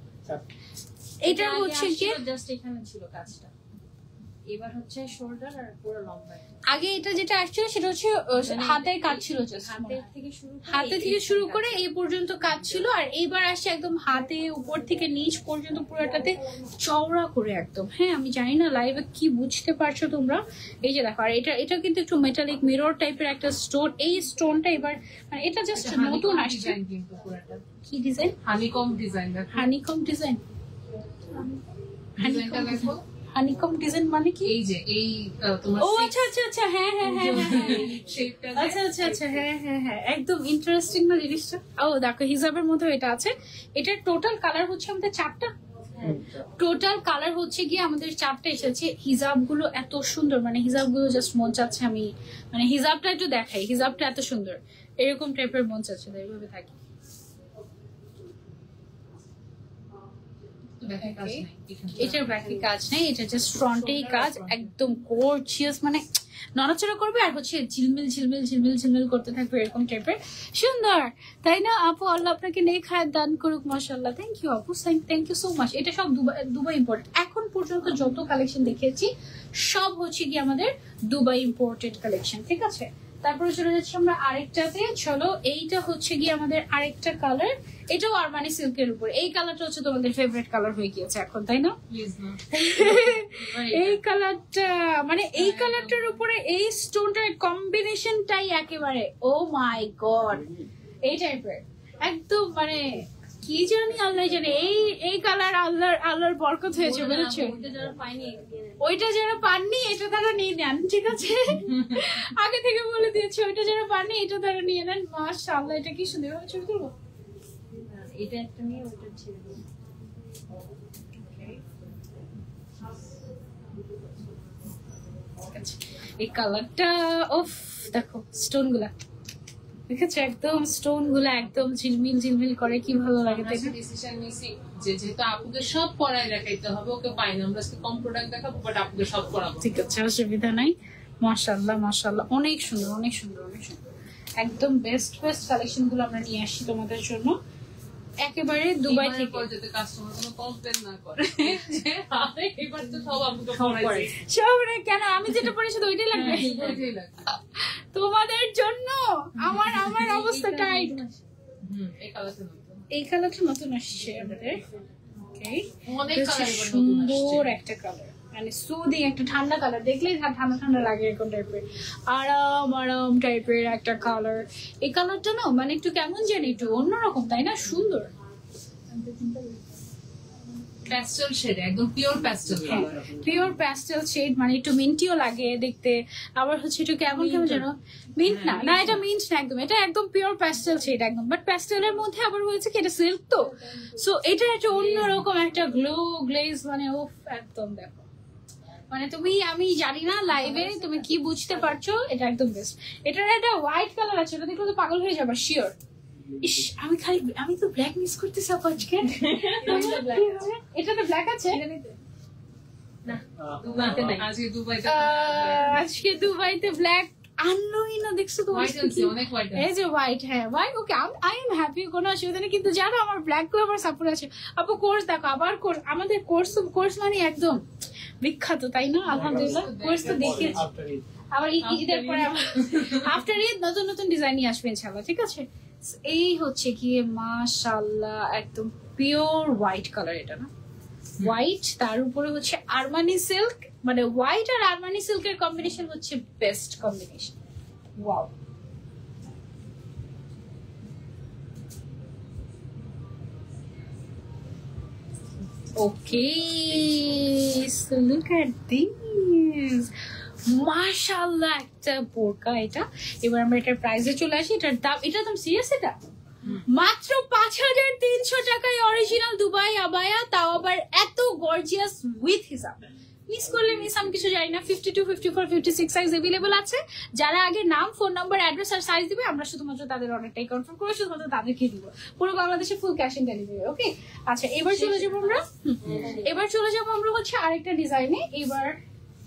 এটা হচ্ছে গিয়ে জাস্ট এখানে ছিল কাজটা, এবার হচ্ছে শোল্ডার আর পুরো লম্বা। আগে এটা যেটা আসছিল সেটা হচ্ছে হাতে কাজ ছিল, হাতে থেকে শুরু করে এই পর্যন্ত কাজ ছিল। আর এইবার আসছে একদম হাতে উপর থেকে নিচ পর্যন্ত পুরোটাতে চওড়া করে একদম। হ্যাঁ, আমি জানি না লাইভে কি বুঝতে পারছো তোমরা। এই যে দেখো, আর এটা কিন্তু একটু মেটালিক মিরর টাইপের একটা স্টোন। এই স্টোনটা এবার মানে এটা জাস্ট নতুন আসছে। কিন্তু পুরোটা কি ডিজাইন? Honeycomb design. দেখো হানিকম ডিজাইন। ডিজাইনটা দেখো, হানিকম ডিজাইন মানে কি? এই যে এই তোমার ও আচ্ছা আচ্ছা আচ্ছা, হ্যাঁ হ্যাঁ হ্যাঁ শেপটা আচ্ছা আচ্ছা আচ্ছা, হ্যাঁ হ্যাঁ হ্যাঁ, একদম ইন্টারেস্টিং না জিনিসটা। ও দেখো, হিজাবের মধ্যে এটা আছে। এটার টোটাল কালার হচ্ছে আমাদের 4টা। টোটাল কালার হচ্ছে গিয়ে আমাদের 4টা এসেছে। হিজাব গুলো এত সুন্দর, মানে হিজাব গুলো জাস্ট মন চাচ্ছে আমি মানে হিজাবটা একটু দেখাই, হিজাবটা এত সুন্দর, এরকম টাইপের মন চাচ্ছে, তাই এইভাবে থাকি। এটার ব্যাকে কাজ নেই, এটা জাস্ট ফ্রন্টেই কাজ, একদম গর্জিয়াস, মানে নড়াচড়া করবে আর হচ্ছে ঝিলমিল ঝিলমিল ঝিলমিল ঝিলমিল করতে থাকবে, এরকম টাইপের সুন্দর, তাই না আপু? আল্লাহ আপনাকে নেক হায়াত দান করুক, মাশাআল্লাহ। থ্যাংক ইউ আপু, থ্যাংক ইউ সো মাচ। এটা সব দুবাই ইম্পোর্টেড। এখন পর্যন্ত যত কালেকশন দেখেছি সব হচ্ছে কি আমাদের দুবাই ইম্পোর্টেড কালেকশন, ঠিক আছে? তারপরে চলে যাচ্ছি আমরা আরেকটাতে। চলো, এইটা হচ্ছে গিয়ে আমাদের আরেকটা কালার, এটাও আরমানি সিল্কের উপর। এই কালারটা হচ্ছে তোমাদের ফেভারিট কালার হয়ে গিয়েছে এখন, তাই না? এই কালারটা, মানে এই কালারটার উপরে এই স্টোনটার কম্বিনেশনটাই একেবারে ও মাই গড, এই টাইপের একদম, মানে কি জানি আল্লাহ জানে, এই কালার আল্লাহর বরকত হয়েছে, বুঝেছো? ওইটা যারা পাননি এটা তারা নিয়ে নেন, ঠিক আছে? আগে থেকে বলে দিয়েছি, ওইটা যারা পাননি এটা তারা নিয়ে নেন। মাশাআল্লাহ, এটা কি সুন্দর, ছবি তুলবো? এটা একটা নিয়ে ওটা ছেড়ে দিই। এই কালারটা ওফ, দেখো স্টোন গুলা, দেখেছো? একদম স্টোন গুলা একদম ঝিলমিল ঝিলমিল করে, কি ভালো লাগে, তাই না? ডিসিশন নিছি যে যেহেতু আপুকে সব পড়ায় দেখাইতে হবে, ওকে পাই না, আমরা আজকে কম প্রোডাক্ট দেখাবো, বাট আপুকে সব পড়াবো, ঠিক আছে, অসুবিধা নাই। মাশাআল্লাহ মাশাআল্লাহ, অনেক সুন্দর অনেক সুন্দর অনেক সুন্দর, একদম বেস্ট কালেকশন গুলো আমরা নিয়ে আসছি তোমাদের জন্য একেবারে দুবাই থেকে। যাতে কাস্টমার কোনো কমপ্লেন না করে যে আরে এবার তো সব আপুকে পড়াই, সব কেন আমি যেটা পড়েছি তো ওইটাই লাগবে ওইটাই লাগে তোমাদের জন্য। আমার অবস্থা টাইট। এই কালারটা নতুন আসছে আমাদের, অনেক কালার সুন্দর একটা কালার, মানে সুদিং একটা ঠান্ডা কালার, দেখলেই ঠান্ডা ঠান্ডা লাগে, এরকম টাইপের আরাম টাইপের একটা কালার। এই কালারটা না মানে একটু কেমন জানি একটু অন্যরকম, তাই না? সুন্দর প্যাস্টেল শেড, একদম pure pastel colour, pure pastel shade, মানে একটু মিন্টিও লাগে দেখতে, আবার হচ্ছে একটু কেমন কেমন যেন মিন্ট না, না এটা মিন্ট না, একদম এটা একদম পিওর প্যাস্টেল শেড একদম, বাট প্যাস্টেলের মধ্যে আবার হয়েছে কি এটা সিল্ক, তো সো এটা একটা অন্যরকম একটা গ্লেজ, মানে ও একদম দেখো, মানে তুমি, আমি জানি না লাইভে তুমি কি বুঝতে পারছো, এটা একদম বেস্ট। এটার একটা হোয়াইট কালার আছে, এটা দেখলে তো পাগল হয়ে যাবে শিওর। ইস, আমি তো ব্ল্যাক মিস করতেছি আজকে। এটাতে ব্ল্যাক আছে আজকে দুবাইতে ব্ল্যাক আনলোই না, দেখছো তো? এই যে হোয়াইট, হ্যাঁ white, okay I am happy, কোনো অসুবিধা নেই। কিন্তু জানো আমার ব্ল্যাক গুলো আমার সাপোর্ট আছে। আপু কোর্স দেখো, আবার কোর্স, আমাদের কোর্স মানে একদম বিখ্যাত, তাই না? আলহামদুলিল্লাহ কোর্স তো দেখে, আবার ঈদের পরে আফটার ঈদ নতুন নতুন ডিজাইন নিয়ে আসবে ইনশাআল্লাহ, ঠিক আছে? এই হচ্ছে কি মাশাআল্লাহ, একদম পিওর হোয়াইট কালার, এটা না হোয়াইট, তার উপরে হচ্ছে আরমানি সিল্ক, মানে হোয়াইট আর আরমানি সিল্কের কম্বিনেশন হচ্ছে best combination. Wow, okay, so look at this, মাশাআল্লাহ একটা বোরকা এটা। এবার আমরা এটার প্রাইসে চলে আসি। এটার দাম, এটা একদম সিরিয়াস, এটা মাত্র 5300 টাকায় অরিজিনাল দুবাই আবায়া, তাও আবার এত গর্জিয়াস উইথ হিজাব। মিস করলে মিস, আমি কিছু জানি না। 52, 54, 56 সাইজ अवेलेबल আছে। যারা আগে নাম, ফোন নাম্বার, অ্যাড্রেস আর সাইজ দিবে, আমরা শুধুমাত্র তাদের অর্ডারটাই কনফার্ম করে শুধুমাত্র তাদেরকে দিব। পুরো বাংলাদেশে ফুল ক্যাশ অন ডেলিভারি। ওকে, আচ্ছা এবার চলে যাবো আমরা হচ্ছে আরেকটা ডিজাইনে। এবার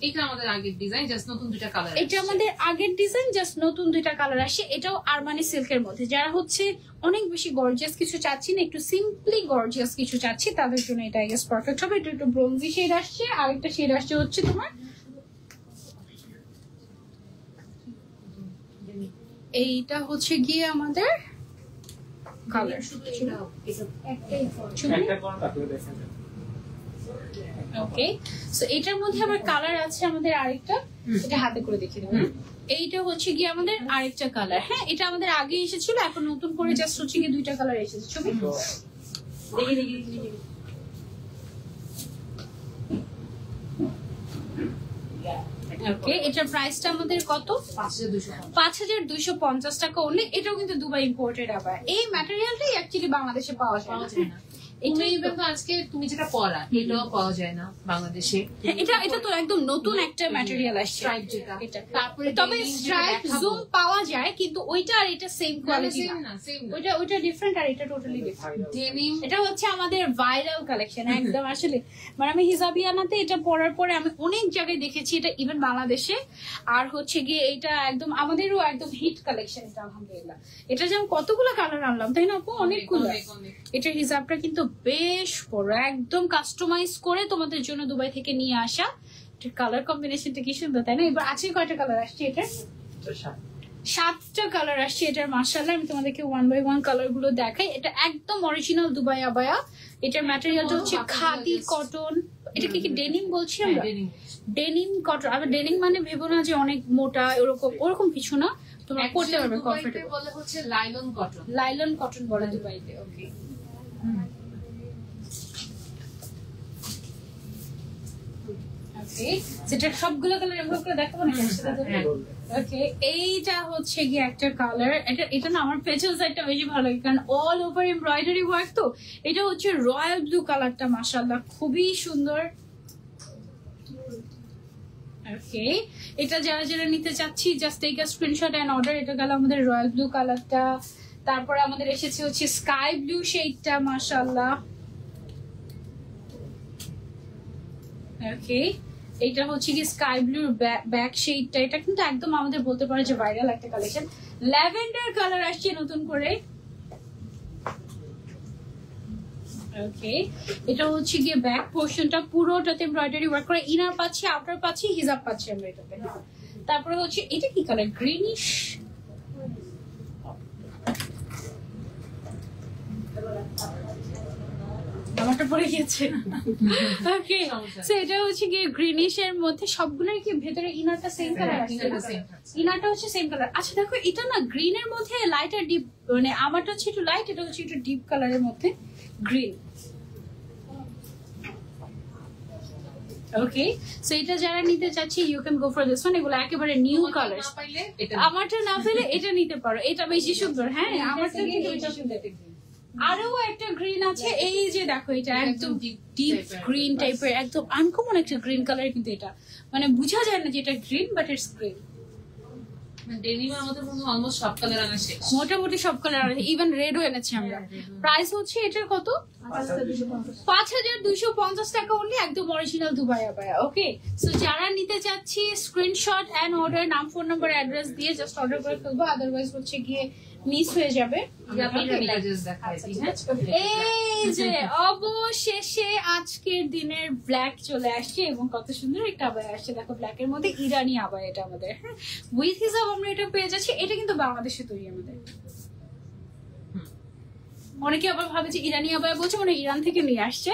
এটা আমাদের আগের ডিজাইন, জাস্ট নতুন দুটো কালার, এটা আমাদের আগের ডিজাইন, জাস্ট নতুন দুইটা কালার আসে। এটাও আরমানি সিল্কের মধ্যে। যারা হচ্ছে অনেক বেশি গর্জিয়াস কিছু চাচ্ছি না, একটু সিম্পলি গর্জিয়াস কিছু চাচ্ছি, তাদের জন্য এটা আই গেস পারফেক্ট হবে। এটা একটু ব্রোঞ্জি শেড আসছে, আরেকটা শেড আসছে হচ্ছে তোমার এইটা হচ্ছে গিয়ে আমাদের কালার। ওকে, সো এটার মধ্যে আবার কালার আছে আমাদের আরেকটা, এটা হাতে করে দেখিয়ে দেবো। এইটা হচ্ছে গিয়ে আমাদের আরেকটা কালার। হ্যাঁ, এটা আমাদের আগে এসেছিল, এখন নতুন করে জাস্ট হচ্ছে গিয়ে দুইটা কালার এসেছে। ছবি দেখি। ওকে, এটার প্রাইসটা আমাদের কত? 5250 টাকা অনলি। এটাও কিন্তু দুবাই ইম্পোর্টেড। আবার এই ম্যাটেরিয়ালটাই অ্যাকচুয়ালি বাংলাদেশে পাওয়া যায় না। তুমি even তো আজকে তুমি যেটা পরা এটাও পাওয়া যায় না বাংলাদেশে। এটা তো একদম নতুন একটা ম্যাটেরিয়াল আসছে স্ট্রাইপ যেটা, এটা। তারপরে তবে denim যেটা স্ট্রাইপ দেখাবো। জুম পাওয়া যায়, কিন্তু ওইটা আর এটা সেম কোয়ালিটি same না। না, same না। ওইটা ডিফারেন্ট আর এটা টোটালি ডিফারেন্ট। Denim এটা হচ্ছে আমাদের ভাইরাল কালেকশন একদম। আসলে মানে আমি হিজাবিয়ানাতে এটা পরার পরে আমি অনেক জায়গায় দেখেছি, এটা ইভেন বাংলাদেশে। আর হচ্ছে গিয়ে এটা একদম আমাদেরও একদম হিট কালেকশন এটা, আলহামদুলিল্লাহ। এটা যেমন কতগুলো কালার আনলাম তাই না আপু, অনেকগুলো। অনেক। এটার হিজাবটা কিন্তু বেশ বড়, একদম কাস্টমাইজ করে তোমাদের জন্য দুবাই থেকে নিয়ে আসা। এটার কালার কম্বিনেশনটা কি সুন্দর তাই না। এবার আছে কয়টা কালার আসছে এটার? 7টা কালার আসছে এটার। মাশাআল্লাহ, আমি তোমাদেরকে 1 বাই 1 কালার গুলো দেখাই। এটা একদম অরিজিনাল দুবাই আবায়া। এটার ম্যাটেরিয়ালটা হচ্ছে খাদি কটন। এটাকে কি ডেনিম বলছি আমরা? Denim cotton. আবার ডেনিম মানে ভেবো না যে অনেক মোটা, ওরকম কিছু না, তোমরা পড়তে পারবে কমফোর্টেবল। বলে হচ্ছে লাইলন কটন। লাইলন কটন বলে দুবাইতে। ওকে, সেটা সবগুলো কালার এমন করে দেখাবো না একসাথে? ওকে, এইটা হচ্ছে গিয়ে একটা কালার। এটা না আমার পেছন সাইডটা বেশি ভালো লাগে, কারণ অল ওভার এমব্রয়ডারি ওয়ার্ক তো। এটা হচ্ছে রয়্যাল ব্লু কালারটা, মাশাআল্লাহ খুবই সুন্দর। ওকে, এটা যারা যারা নিতে চাচ্ছি just take a screenshot and order. এটা গেল আমাদের রয়্যাল ব্লু কালারটা। তারপরে আমাদের এসেছে হচ্ছে স্কাই ব্লু শেডটা, মাশাআল্লাহ। ওকে, এটা হচ্ছে কি স্কাই ব্লুর ব্যাক শেডটা। এটা কিন্তু একদম আমাদের বলতে পারে যে ভাইরাল একটা কালেকশন। ল্যাভেন্ডার কালার আসছে নতুন করে। ওকে, এটা হচ্ছে গিয়ে ব্যাক পোর্শনটা পুরোটাতে এমব্রয়ডারি ওয়ার্ক করা। ইনার পাচ্ছি, আউটার পাচ্ছি, হিজাব পাচ্ছি আমরা এটাতে। তারপরে হচ্ছে এটা কি কালার? গ্রিনিশ। আমারটা পড়ে গেছে। ওকে, সো এটা হচ্ছে গিয়ে গ্রিনিশ এর মধ্যে। সবগুলোর কি ভেতরে ইনারটা সেম কালার আছে? ইনারটা হচ্ছে সেম কালার। আচ্ছা দেখো, এটা না গ্রিন এর মধ্যে লাইট আর ডিপ, মানে আমারটা হচ্ছে একটু লাইট, এটা হচ্ছে একটু ডিপ কালারের মধ্যে গ্রিন। ওকে, সো এটা যারা নিতে চাচ্ছি you can go for this one. এগুলো একেবারে নিউ কালার। আমারটা না পেলে এটা নিতে পারো, এটা বেশি সুন্দর। হ্যাঁ, আমারটা কিন্তু এটা সুন্দর। আরো একটা গ্রিন আছে, এই যে দেখো, এটা একদম ডিপ গ্রিন টাইপের, একদম আনকমন একটা গ্রিন কালার। কিন্তু এটা মানে বোঝা যায় না যে এটা গ্রিন, বাট ইটস গ্রিন। ডেনিমে আমাদের অলমোস্ট সব কালার আনা শেষ, মোটামুটি সব কালার আছে, ইভেন রেডও এনেছি আমরা। প্রাইস হচ্ছে এটার কত? 5250 টাকা অনলি, একদম অরিজিনাল দুবাই আবায়া। ওকে, সো যারা নিতে চাচ্ছি স্ক্রিনশট এন্ড অর্ডার, নাম, ফোন নাম্বার, অ্যাড্রেস দিয়ে জাস্ট অর্ডার করে ফেলবো, আদারওয়াইজ হচ্ছে গিয়ে মিস হয়ে যাবে। এই যে অবশেষে আজকের দিনের ব্ল্যাক চলে আসছে, এবং কত সুন্দর একটা আবায়া আসছে। দেখো, ব্ল্যাকের মধ্যে ইরানি আবায়া এটা আমাদের। হ্যাঁ, উইথ হিসাব আমরা এটা পেয়ে যাচ্ছি। এটা কিন্তু বাংলাদেশে তৈরি আমাদের। অনেকে আবার ভাবে যে ইরানি আবায়া বলছে মানে ইরান থেকে নিয়ে আসছে,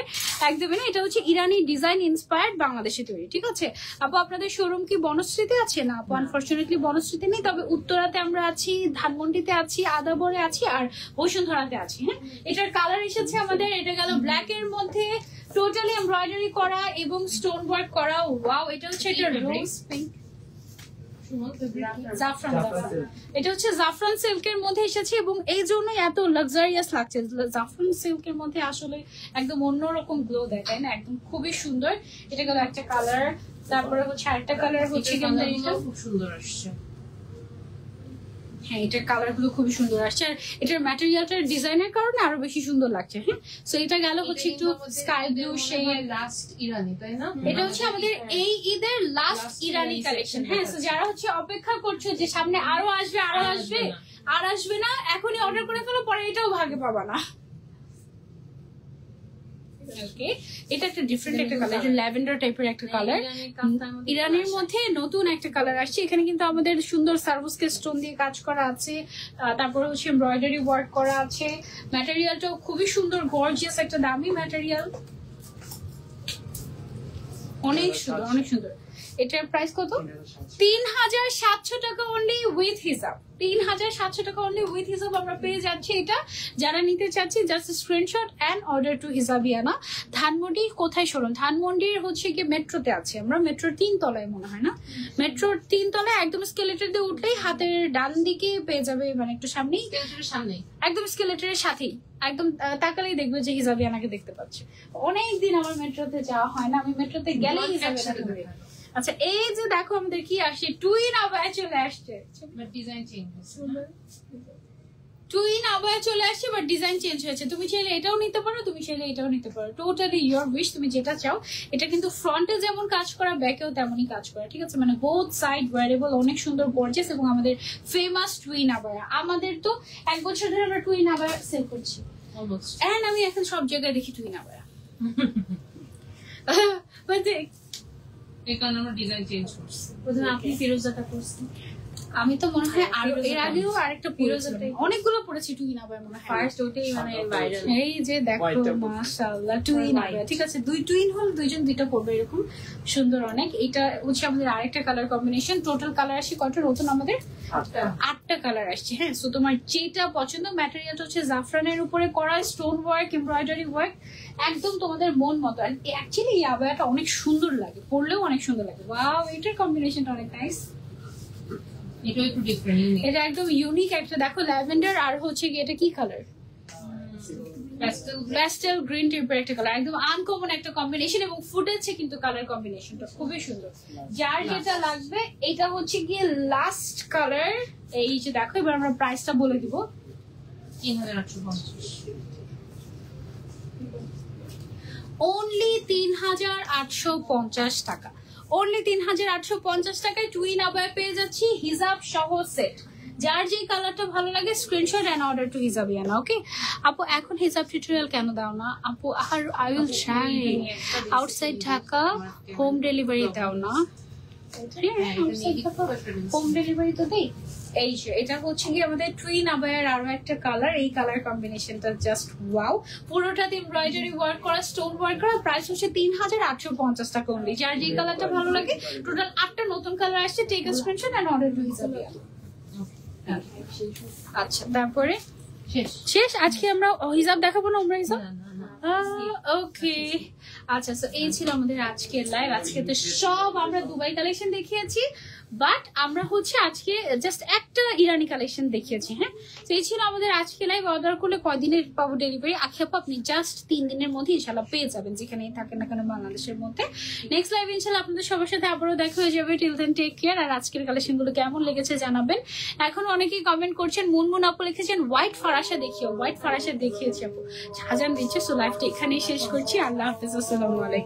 একদমই না। এটা হচ্ছে ইরানি ডিজাইন ইন্সপায়ার্ড, বাংলাদেশে তৈরি। ঠিক আছে আপু, আপনাদের শোরুম কি বনশ্রীতে আছে? না আপু, আনফরচুনেটলি বনশ্রীতে নেই, তবে উত্তরাতে আমরা আছি, ধানমন্ডিতে আছি, আদাবরে আছি, আর বসুন্ধরাতে আছি। হ্যাঁ, এটার কালার এসেছে আমাদের, এটা গেল ব্ল্যাক এর মধ্যে টোটালি এমব্রয়ডারি করা এবং স্টোন ওয়ার্ক করা। ওয়াও, এটা হচ্ছে এটা রোজ পিঙ্ক, জাফরান। এটা হচ্ছে জাফরান সিল্কের মধ্যে এসেছে, এবং এই জন্যই এত লাক্সারিয়াস লাগছে। জাফরান সিল্কের মধ্যে আসলে একদম অন্যরকম গ্লো দেয়, তাই না? একদম খুবই সুন্দর। এটা গেল একটা কালার। তারপরে হচ্ছে আরেকটা কালার হচ্ছে খুব সুন্দর আসছে। হ্যাঁ, এটার কালার গুলো খুবই সুন্দর আসছে, আর এটার ম্যাটেরিয়ালটার ডিজাইনের কারণে আরো বেশি সুন্দর লাগছে। হ্যাঁ, সো এটা গেল হচ্ছে একটু স্কাই ব্লু শেড, লাস্ট ইরানি, তাই না? এটা হচ্ছে আমাদের এই ঈদের লাস্ট ইরানি কালেকশন। হ্যাঁ, সো যারা হচ্ছে অপেক্ষা করছো যে সামনে আরো আসবে আর আসবে না, এখনই অর্ডার করে ফেলো, পরে এটাও ভাগে পাবা না। ওকে, এটা একটা ডিফারেন্ট একটা কালার, এটা ল্যাভেন্ডার টাইপের একটা কালার। ইরানের মধ্যে নতুন একটা কালার আসছে। এখানে কিন্তু আমাদের সুন্দর সার্ভিসকে স্টোন দিয়ে কাজ করা আছে, তারপরে হচ্ছে এমব্রয়ডারি ওয়ার্ক করা আছে। ম্যাটেরিয়ালটাও খুবই সুন্দর, গর্জিয়াস একটা দামি ম্যাটেরিয়াল, অনেক সুন্দর, অনেক সুন্দর। এটার প্রাইস কত? 3700 টাকা অনলি, উইথ হিসাব। 3700 টাকা অনলি উইথ হিসাব আমরা পেয়ে যাচ্ছি এটা। যারা নিতে চাচ্ছি just screenshot and order to Hijabiana. Dhanmondi কোথায় শোরুম? ধানমন্ডির হচ্ছে কি মেট্রোতে আছে, আমরা মেট্রোর 3 তলায় মনে হয় না, মেট্রোর 3 তলায় একদম স্কেলেটর দিয়ে উঠলেই হাতের ডান দিকে পেয়ে যাবে, মানে একটু সামনেই, সামনে একদম স্কেলেটরের সাথেই একদম তাকালেই দেখবে যে হিসাবিয়ানাকে দেখতে পাচ্ছে। অনেকদিন আমার মেট্রোতে যাওয়া হয় না, আমি মেট্রোতে গেলে হিসাবিয়ানাকে ধরি। আচ্ছা এই যে দেখো আমাদের কি আসছে, টুইন আবায়া চলে আসছে, ডিজাইন চেঞ্জ হয়েছে। টুইন আবায়া চলে আসছে বাট ডিজাইন চেঞ্জ হয়েছে। তুমি চাইলে এটাও নিতে পারো, তুমি চাইলে এটাও নিতে পারো, টোটালি ইয়োর উইশ, তুমি যেটা চাও। এটা কিন্তু ফ্রন্টে যেমন কাজ করা ব্যাকেও তেমনই কাজ করা, ঠিক আছে, মানে বোথ সাইড ওয়ারেবল, অনেক সুন্দর গর্জিয়াস। এবং আমাদের ফেমাস টুইন আবায়া, আমাদের তো 1 বছর ধরে আমরা টুইন আবায়া সেল করছি এন্ড আমি এখন সব জায়গায় দেখি টুইন আবায়া। এই কারণে আমরা ডিজাইন চেঞ্জ করছি। প্রথমে আপনি ফিরোজাটা করছেন, আমি তো মনে হয় আরো এর ফিরোজা আগেও আরেকটা ফিরোজাটাই। অনেকগুলো পড়েছি টুইন আবায়া মনে হয়। ফার্স্ট ওটাই মানে ভাইরাল। এই যে দেখো White টা মাশাআল্লাহ টুইন White। আবায়া, ঠিক আছে, 2 টুইন হল, 2জন 2টা পড়বে, এরকম সুন্দর অনেক। এটা হচ্ছে আমাদের আরেকটা কালার কম্বিনেশন। টোটাল কালার আসছে কত নতুন? আমাদের 8টা কালার আসছে। হ্যাঁ, সো তোমার যেটা পছন্দ, ম্যাটেরিয়ালটা হচ্ছে জাফরানের উপরে করা, স্টোন ওয়ার্ক, এমব্রয়ডারি ওয়ার্ক, একদম তোমাদের মন মতো। আর অ্যাকচুয়ালি এই আবায়াটা অনেক সুন্দর লাগে, পরলেও অনেক সুন্দর লাগে। ওয়াও, এটার কম্বিনেশনটা অনেক নাইস। এটাও একটু ডিফারেন্ট। এটা একদম ইউনিক একটা, দেখো ল্যাভেন্ডার আর হচ্ছে কি এটা কি কালার, প্যাস্টেল গ্রিন টাইপের একটা কালার, একদম আনকমন একটা কম্বিনেশন। এবং ফুটেছে কিন্তু কালার কম্বিনেশনটা খুবই সুন্দর। যার যেটা লাগবে, এটা হচ্ছে গিয়ে লাস্ট কালার। এই যে দেখো, এবার আমরা প্রাইসটা বলে দিব। 3850। অনলি 3850 টাকা, অনলি 3850 টাকায় টুইন আবায়া পেয়ে যাচ্ছি হিজাব সহ সেট। যার যে কালারটা ভালো লাগে screenshot and order to Hijabiana. Okay আপু, এখন হিজাব টিউটোরিয়াল কেন দাও না আপু? আর I will try. Outside Dhaka home delivery দাও না? হোম ডেলিভারি তো দেই। এই যে এটা হচ্ছে কি আমাদের টুইন আবায়ার আরো একটা কালার, এই কালার কম্বিনেশনটা জাস্ট ওয়াও। পুরোটাতে এমব্রয়ডারি ওয়ার্ক করা, স্টোন ওয়ার্ক করা, প্রাইস হচ্ছে 3850 টাকা অনলি। যার যে কালারটা ভালো লাগে, টোটাল 8টা নতুন কালার আসছে, take a screenshot and order to Hijabiana. আচ্ছা তারপরে শেষ, আজকে আমরা হিজাব দেখাবো না, আমরা হিজাব ওকে। আচ্ছা, সো এই ছিল আমাদের আজকের লাইভ। আজকে তো সব আমরা দুবাই কালেকশন দেখিয়েছি, বাট আমরা হচ্ছে আজকে জাস্ট একটা ইরানি কালেকশন দেখিয়েছি। হ্যাঁ, তো এই ছিল আমাদের আজকে লাইভ। অর্ডার করলে কয়দিনের পাবো ডেলিভারি? আখিয়াপু আপনি জাস্ট 3 দিনের মধ্যে ইনশাল্লাহ পেয়ে যাবেন, যেখানেই থাকেন না কেন বাংলাদেশের মধ্যে। নেক্সট লাইভ ইনশাল্লাহ আপনাদের সবার সাথে আবারও দেখা হয়ে যাবে। Till then take care. আর আজকের কালেকশন গুলো কেমন লেগেছে জানাবেন। এখন অনেকেই কমেন্ট করছেন, মুনমুন আপু লিখেছেন হোয়াইট ফরাসা দেখিও, হোয়াইট ফরাসা দেখিয়েছি আপু, সাজান দিচ্ছে। সো লাইভটা এখানেই শেষ করছি। আল্লাহ হাফিজ, আসসালামু আলাইকুম।